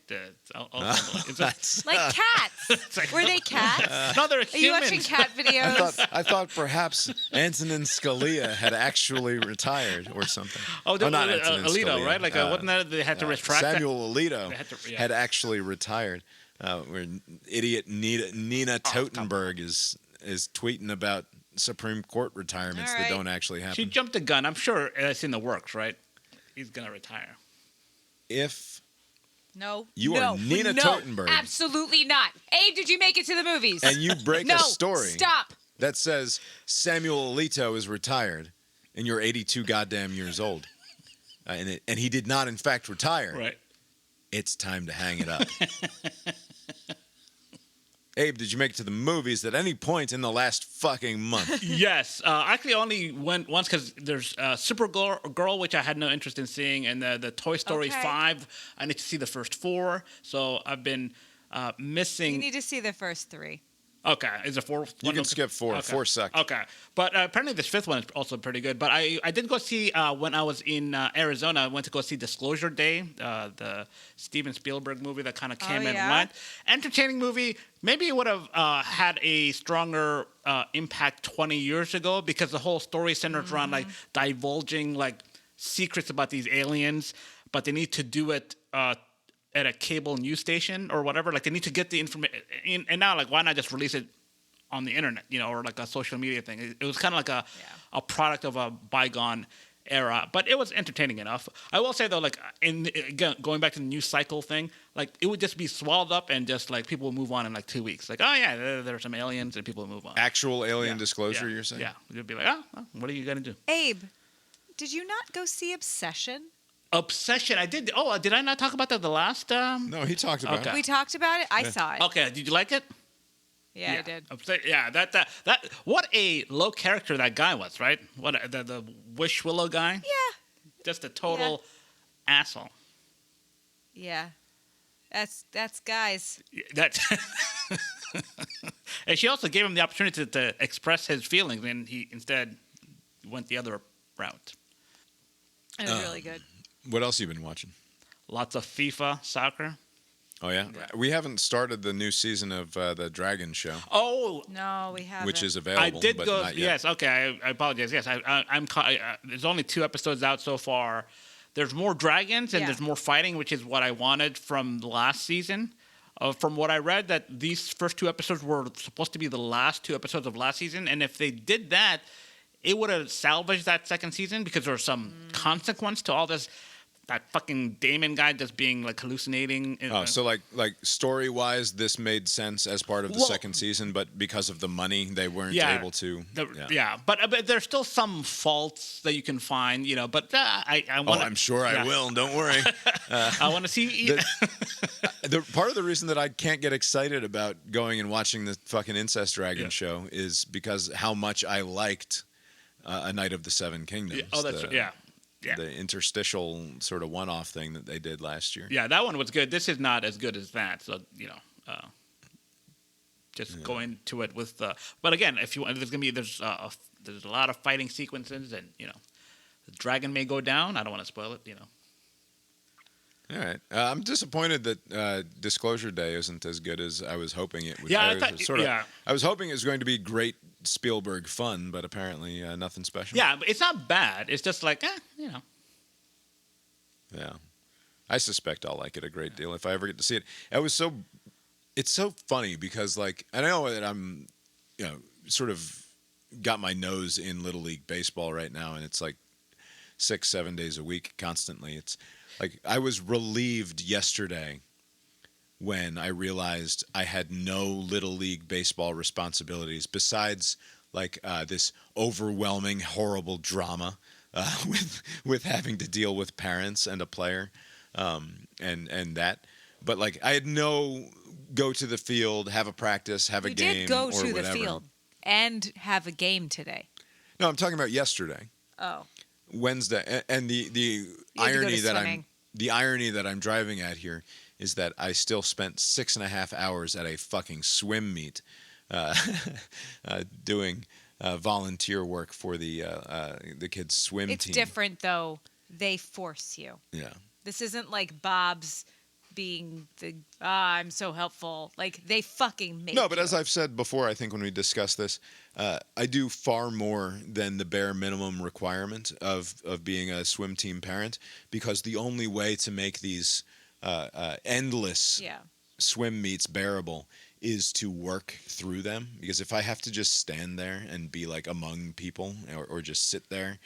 Like cats. Were they cats? No, they're Are you humans. watching cat videos? I thought perhaps Antonin Scalia had actually retired or something. Oh, not Antonin Alito, Scalia. right? Like, wasn't that they had to retract that? Samuel Alito had actually retired. Where idiot Nina Totenberg is tweeting about Supreme Court retirements that don't actually happen. She jumped the gun. I'm sure it's in the works, right? He's going to retire. If No. you are Nina Totenberg. Absolutely not. Abe, did you make it to the movies? And you break a story Stop. that says Samuel Alito is retired and you're 82 goddamn years old. And he did not, in fact, retire. Right. It's time to hang it up. Abe, did you make it to the movies at any point in the last fucking month? Yes. Actually, I only went once because there's Supergirl, which I had no interest in seeing, and the Toy Story 5. I need to see the first 4. So I've been missing. You need to see the first 3. Okay, is it 4? You can skip 4. Okay. 4 sucked. Okay, but apparently this 5th one is also pretty good. But I did go see when I was in Arizona. I went to go see Disclosure Day, the Steven Spielberg movie that kind of came and went. Entertaining movie. Maybe it would have had a stronger impact 20 years ago because the whole story centers around like divulging like secrets about these aliens, but they need to do it at a cable news station or whatever. Like they need to get the information, and now like why not just release it on the internet, or like a social media thing. It was kind of like a product of a bygone era, but it was entertaining enough. I will say though, like again, going back to the news cycle thing, like it would just be swallowed up and just like people would move on in like 2 weeks. Like, oh yeah, there are some aliens, and people would move on. Actual alien disclosure, you're saying? Yeah, you'd be like, oh, well, what are you gonna do? Abe, did you not go see Obsession? Obsession. I did. Oh, did I not talk about that the last? No, he talked about it. We talked about it. I saw it. Okay. Did you like it? Yeah, I did. Yeah. That. What a low character that guy was, right? What the Wish Willow guy? Yeah. Just a total asshole. Yeah. That's guys. That. And she also gave him the opportunity to express his feelings, and he instead went the other route. It was really good. What else have you been watching? Lots of FIFA soccer. Oh, yeah? We haven't started the new season of the Dragon Show. Oh, No, we haven't. Which is available, I did but go. not yet. Yes, okay. I apologize. Yes, there's only 2 episodes out so far. There's more dragons and there's more fighting, which is what I wanted from the last season. From what I read, that these first 2 episodes were supposed to be the last 2 episodes of last season, and if they did that, it would have salvaged that second season because there was some consequence to all this. That fucking Damon guy just being like hallucinating. Oh, so like story-wise, this made sense as part of the second season, but because of the money, they weren't able to. But there's still some faults that you can find, But I want. I'm sure I will. Don't worry. I want to see. The part of the reason that I can't get excited about going and watching the fucking Incest Dragons show is because how much I liked A Night of the Seven Kingdoms. Oh, that's yeah. The interstitial sort of one-off thing that they did last year. Yeah, that one was good. This is not as good as that. So just go into it with. But again, if you want, there's a lot of fighting sequences, and the dragon may go down. I don't want to spoil it. All right. I'm disappointed that Disclosure Day isn't as good as I was hoping it would. Yeah, I was hoping it was going to be great Spielberg fun, but apparently nothing special. Yeah, but it's not bad. It's just like, Yeah. I suspect I'll like it a great deal if I ever get to see it. It's so funny because, like, I know that I'm, sort of got my nose in Little League Baseball right now, and it's like 6-7 days a week constantly. It's like I was relieved yesterday when I realized I had no Little League Baseball responsibilities besides like this overwhelming, horrible drama with having to deal with parents and a player and that. But like I had no go to the field, have a practice, have a game, You did go or to whatever. the field and have a game today. No, I'm talking about yesterday. Oh. Wednesday, and the irony that I'm driving at here is that I still spent 6.5 hours at a fucking swim meet, doing volunteer work for the kids' swim team. It's different though. They force you. Yeah. This isn't like Bob's being I'm so helpful. Like they fucking make No, but you. as I've said before, I think when we discussed this, I do far more than the bare minimum requirement of being a swim team parent, because the only way to make these endless swim meets bearable is to work through them. Because if I have to just stand there and be like among people or just sit there,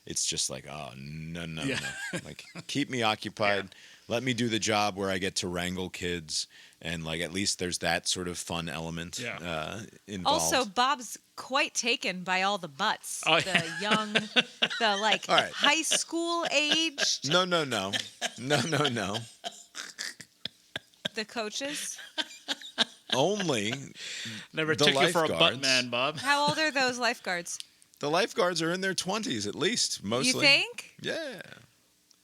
it's just like, oh, no. Like, keep me occupied. Yeah. Let me do the job where I get to wrangle kids, and like at least there's that sort of fun element involved. Also, Bob's quite taken by all the butts. Oh, the young, the like high school age. No. The coaches. Only never the took you for a lifeguards. butt man, Bob. How old are those lifeguards? The lifeguards are in their 20s at least, mostly. You think? Yeah.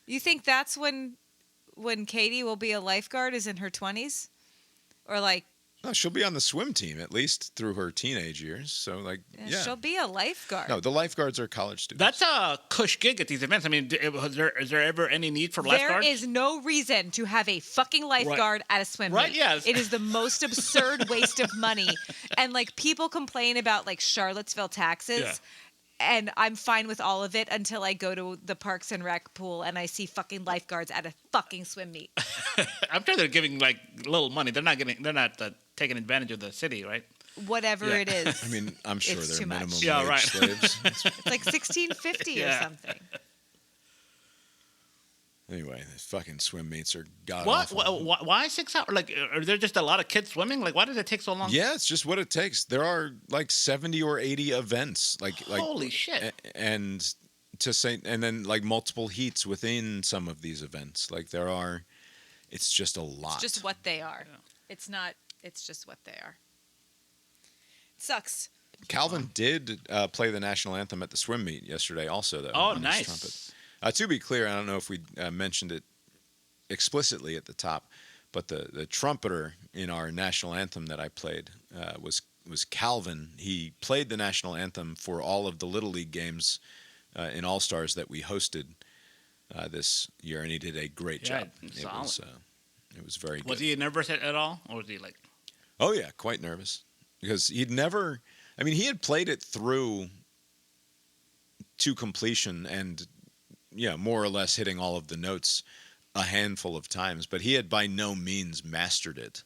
You think that's when Katie will be a lifeguard, is in her 20s? Or like No, she'll be on the swim team at least through her teenage years. So, like, yeah. She'll be a lifeguard. No, the lifeguards are college students. That's a cush gig at these events. I mean, is there ever any need for lifeguards? There is no reason to have a fucking lifeguard at a swim Right, meet. yes. It is the most absurd waste of money. And, like, people complain about, like, Charlottesville taxes. Yeah. And I'm fine with all of it until I go to the Parks and Rec pool and I see fucking lifeguards at a fucking swim meet. I'm sure they're giving like little money. They're not taking advantage of the city, right? Whatever Yeah. it is. I mean, I'm sure It's they're too much. minimum Yeah, wage right. slaves. It's like $16.50 or Yeah. something. Anyway, the fucking swim meets are god What? awful. Why 6 hours? Like, are there just a lot of kids swimming? Like, why does it take so long? Yeah, it's just what it takes. There are like 70 or 80 events, Holy shit. and then like multiple heats within some of these events. Like it's just a lot. It's just what they are. It's not, it's just what they are. It sucks. Calvin did play the national anthem at the swim meet yesterday also, though. Oh, on his nice. trumpet. To be clear, I don't know if we mentioned it explicitly at the top, but the trumpeter in our national anthem that I played was Calvin. He played the national anthem for all of the Little League games in All-Stars that we hosted this year, and he did a great job. It was very good. Was he nervous at all? Or was he like... Oh, yeah, quite nervous. Because he had played it through to completion and, more or less hitting all of the notes a handful of times. But he had by no means mastered it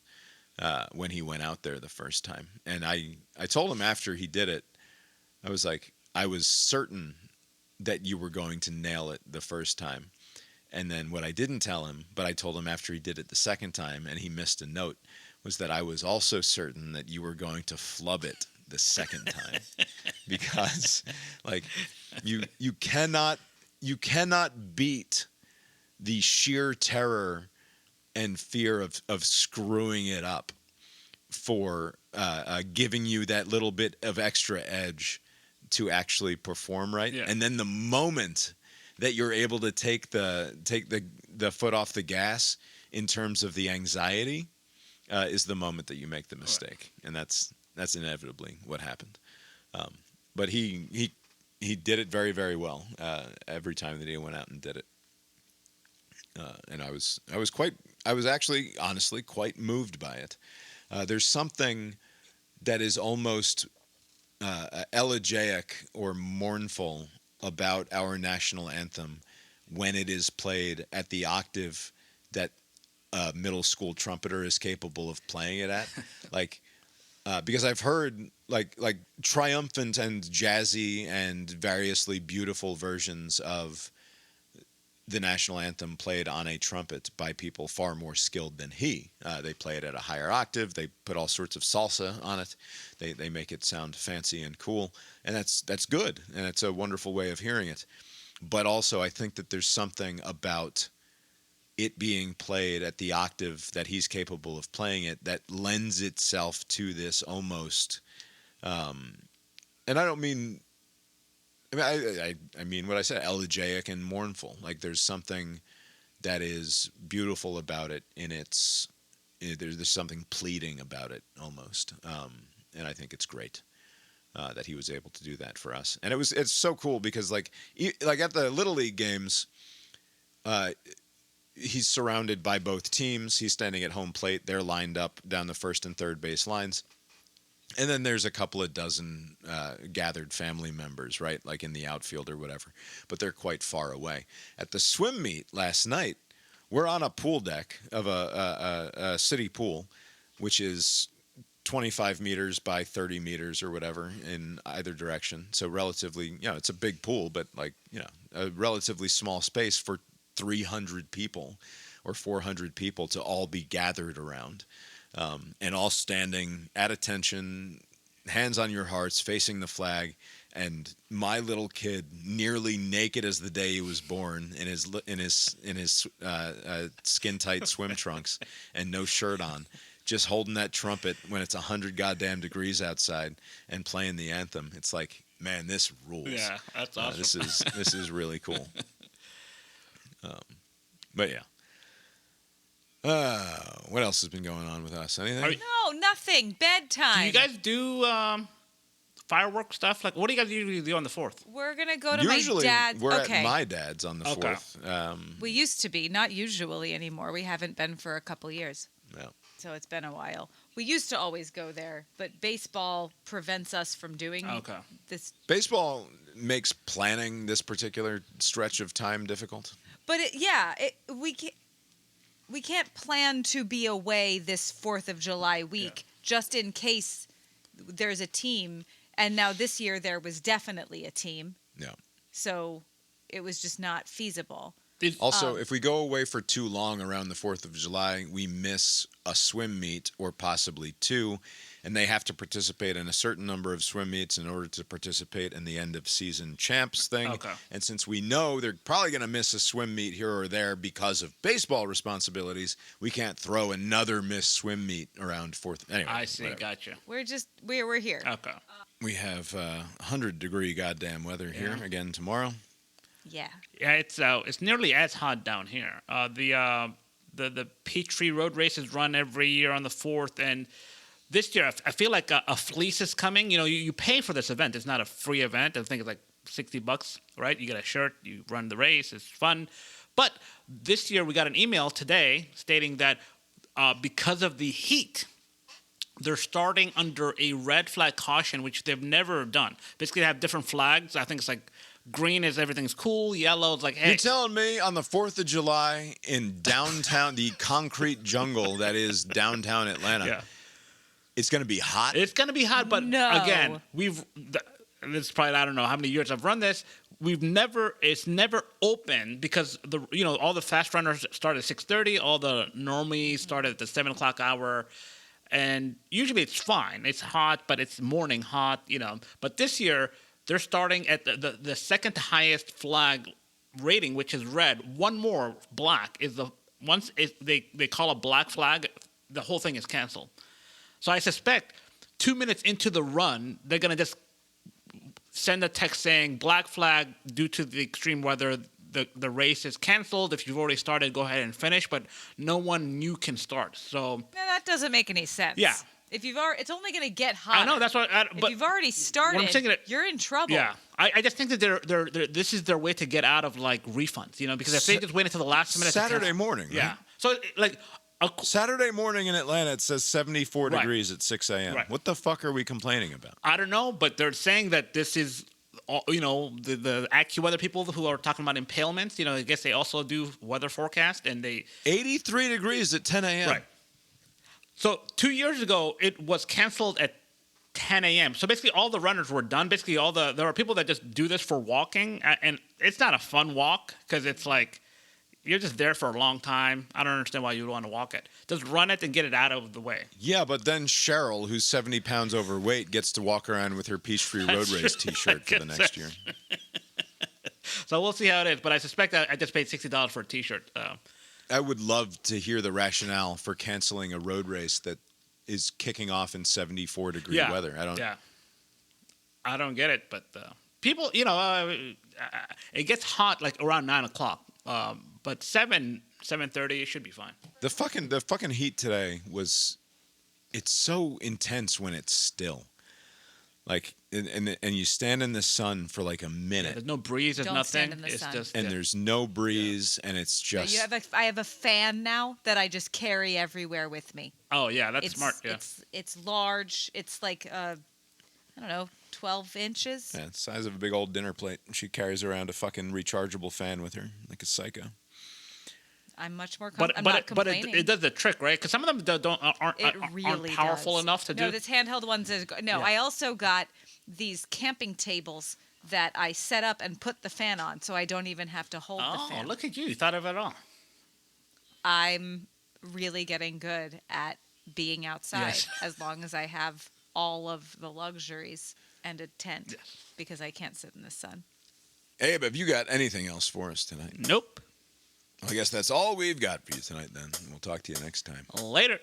when he went out there the first time. And I told him after he did it, I was like, I was certain that you were going to nail it the first time. And then what I didn't tell him, but I told him after he did it the second time and he missed a note, was that I was also certain that you were going to flub it the second time. Because like you cannot beat the sheer terror and fear of screwing it up for giving you that little bit of extra edge to actually perform right. Yeah. And then the moment that you're able to take the foot off the gas in terms of the anxiety is the moment that you make the mistake. Right. And that's inevitably what happened. But he did it very, very well every time that he went out and did it. And I was actually honestly quite moved by it. There's something that is almost elegiac or mournful about our national anthem when it is played at the octave that a middle school trumpeter is capable of playing it at. Because I've heard like triumphant and jazzy and variously beautiful versions of the national anthem played on a trumpet by people far more skilled than he. They play it at a higher octave. They put all sorts of salsa on it. They make it sound fancy and cool, and that's good, and it's a wonderful way of hearing it. But also, I think that there's something about it being played at the octave that he's capable of playing it that lends itself to this almost, and I don't mean. I mean what I said, elegiac and mournful. Like there's something that is beautiful about it there's something pleading about it almost. And I think it's great that he was able to do that for us. And it's so cool because like at the Little League games, he's surrounded by both teams. He's standing at home plate. They're lined up down the first and third base lines. And then there's a couple of dozen gathered family members, right, like in the outfield or whatever. But they're quite far away. At the swim meet last night, we're on a pool deck of a city pool, which is 25 meters by 30 meters or whatever in either direction. So relatively, it's a big pool, but a relatively small space for 300 people or 400 people to all be gathered around. And all standing at attention, hands on your hearts, facing the flag, and my little kid, nearly naked as the day he was born, in his skin tight swim trunks and no shirt on, just holding that trumpet when it's 100 goddamn degrees outside and playing the anthem. It's like, man, this rules. Yeah, that's awesome. This is really cool. But yeah. What else has been going on with us? Anything? No, nothing. Bedtime. Do you guys do fireworks stuff? Like, what do you guys usually do on the 4th? We're going to go to Usually, my dad's. we're Okay. at my dad's on the Okay. 4th. We used to be. Not usually anymore. We haven't been for a couple years. No. So it's been a while. We used to always go there, but baseball prevents us from doing this. Baseball makes planning this particular stretch of time difficult. But we can't plan to be away this 4th of July week just in case there's a team. And now this year there was definitely a team. No. So it was just not feasible. Also, if we go away for too long around the 4th of July, we miss a swim meet or possibly two, and they have to participate in a certain number of swim meets in order to participate in the end of season champs thing. Okay. And since we know they're probably going to miss a swim meet here or there because of baseball responsibilities, we can't throw another missed swim meet around 4th. Anyway, I see. whatever. Gotcha. We're here. Okay. We have 100-degree goddamn weather here again tomorrow. Yeah. Yeah, it's nearly as hot down here. The Peachtree Road races run every year on the 4th, and this year I feel like a fleece is coming. You know, you pay for this event. It's not a free event. I think it's like $60, right? You get a shirt, you run the race, it's fun. But this year we got an email today stating that because of the heat, they're starting under a red flag caution, which they've never done. Basically, they have different flags. I think it's like green is everything's cool. Yellow is like, hey. You're telling me on the 4th of July in downtown, the concrete jungle that is downtown Atlanta, it's going to be hot? It's going to be hot, but No. again, this is probably, I don't know how many years I've run this. It's never open because all the fast runners start at 6:30. All the normies start at the 7 o'clock hour. And usually it's fine. It's hot, but it's morning hot, But this year, they're starting at the second highest flag rating, which is red. One more black is they call a black flag, the whole thing is canceled. So I suspect 2 minutes into the run, they're gonna just send a text saying black flag due to the extreme weather. The race is canceled. If you've already started, go ahead and finish. But no one new can start. So that doesn't make any sense. Yeah. If you've already, it's only going to get hotter. I know that's what. If you've already started, you're in trouble. Yeah, I just think that they're this is their way to get out of like refunds, because if they just wait until the last minute. Saturday morning. Right? Yeah. So like Saturday morning in Atlanta, it says 74 degrees at 6 a.m. Right. What the fuck are we complaining about? I don't know, but they're saying that this is. The AccuWeather people who are talking about impalements, I guess they also do weather forecast, and they 83 degrees at 10 a.m. Right. So 2 years ago, it was canceled at 10 a.m. So basically, all the runners were done. Basically, there are people that just do this for walking, and it's not a fun walk because it's like you're just there for a long time. I don't understand why you would want to walk it. Just run it and get it out of the way. Yeah, but then Cheryl, who's 70 pounds overweight, gets to walk around with her Peachtree Road Race T-shirt for the next year. So we'll see how it is. But I suspect that I just paid $60 for a T-shirt. I would love to hear the rationale for canceling a road race that is kicking off in 74-degree weather. I don't get it. But people, it gets hot like around 9 o'clock. But 7:30, it should be fine. The fucking heat today it's so intense when it's still. Like, and you stand in the sun for like a minute. Yeah, there's no breeze, there's Don't nothing. stand in the It's sun. just And there's no breeze, and it's just. I have a fan now that I just carry everywhere with me. Oh yeah, that's smart. Yeah. It's large. It's like 12 inches. Yeah, it's the size of a big old dinner plate. She carries around a fucking rechargeable fan with her, like a psycho. I'm much more But I'm not complaining. it does the trick, right? Because some of them aren't really powerful does. enough to do. No, this handheld ones is no. Yeah. I also got these camping tables that I set up and put the fan on, so I don't even have to hold the Oh, fan. look at you! You thought of it all. I'm really getting good at being outside Yes. as long as I have all of the luxuries and a tent Yes. because I can't sit in the sun. Abe, have you got anything else for us tonight? Nope. I guess that's all we've got for you tonight, then. We'll talk to you next time. Later.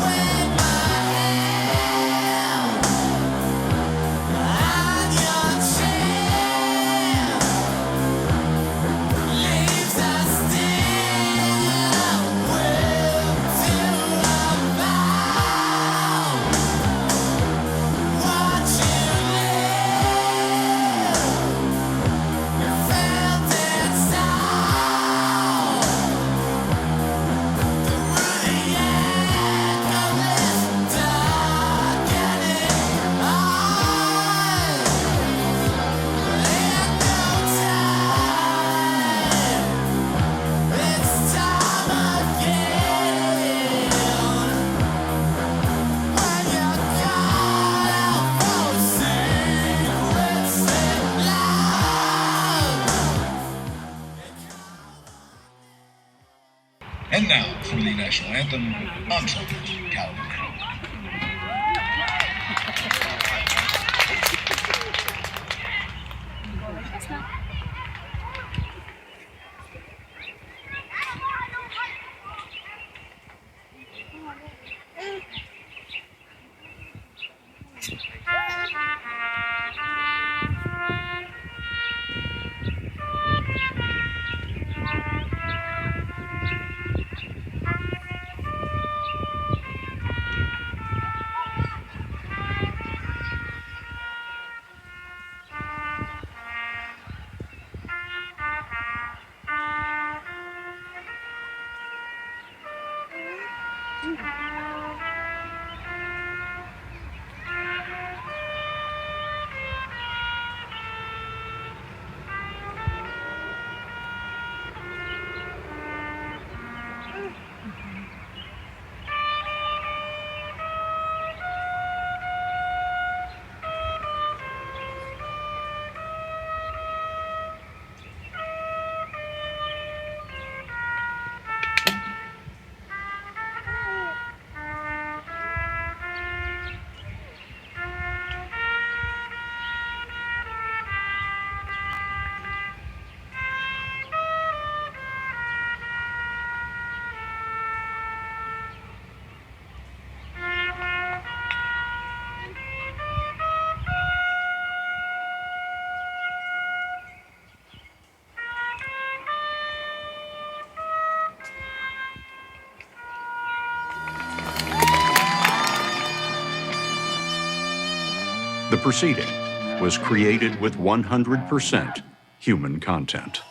When Now, for the national anthem, Untitled Chapter. The proceeding was created with 100% human content.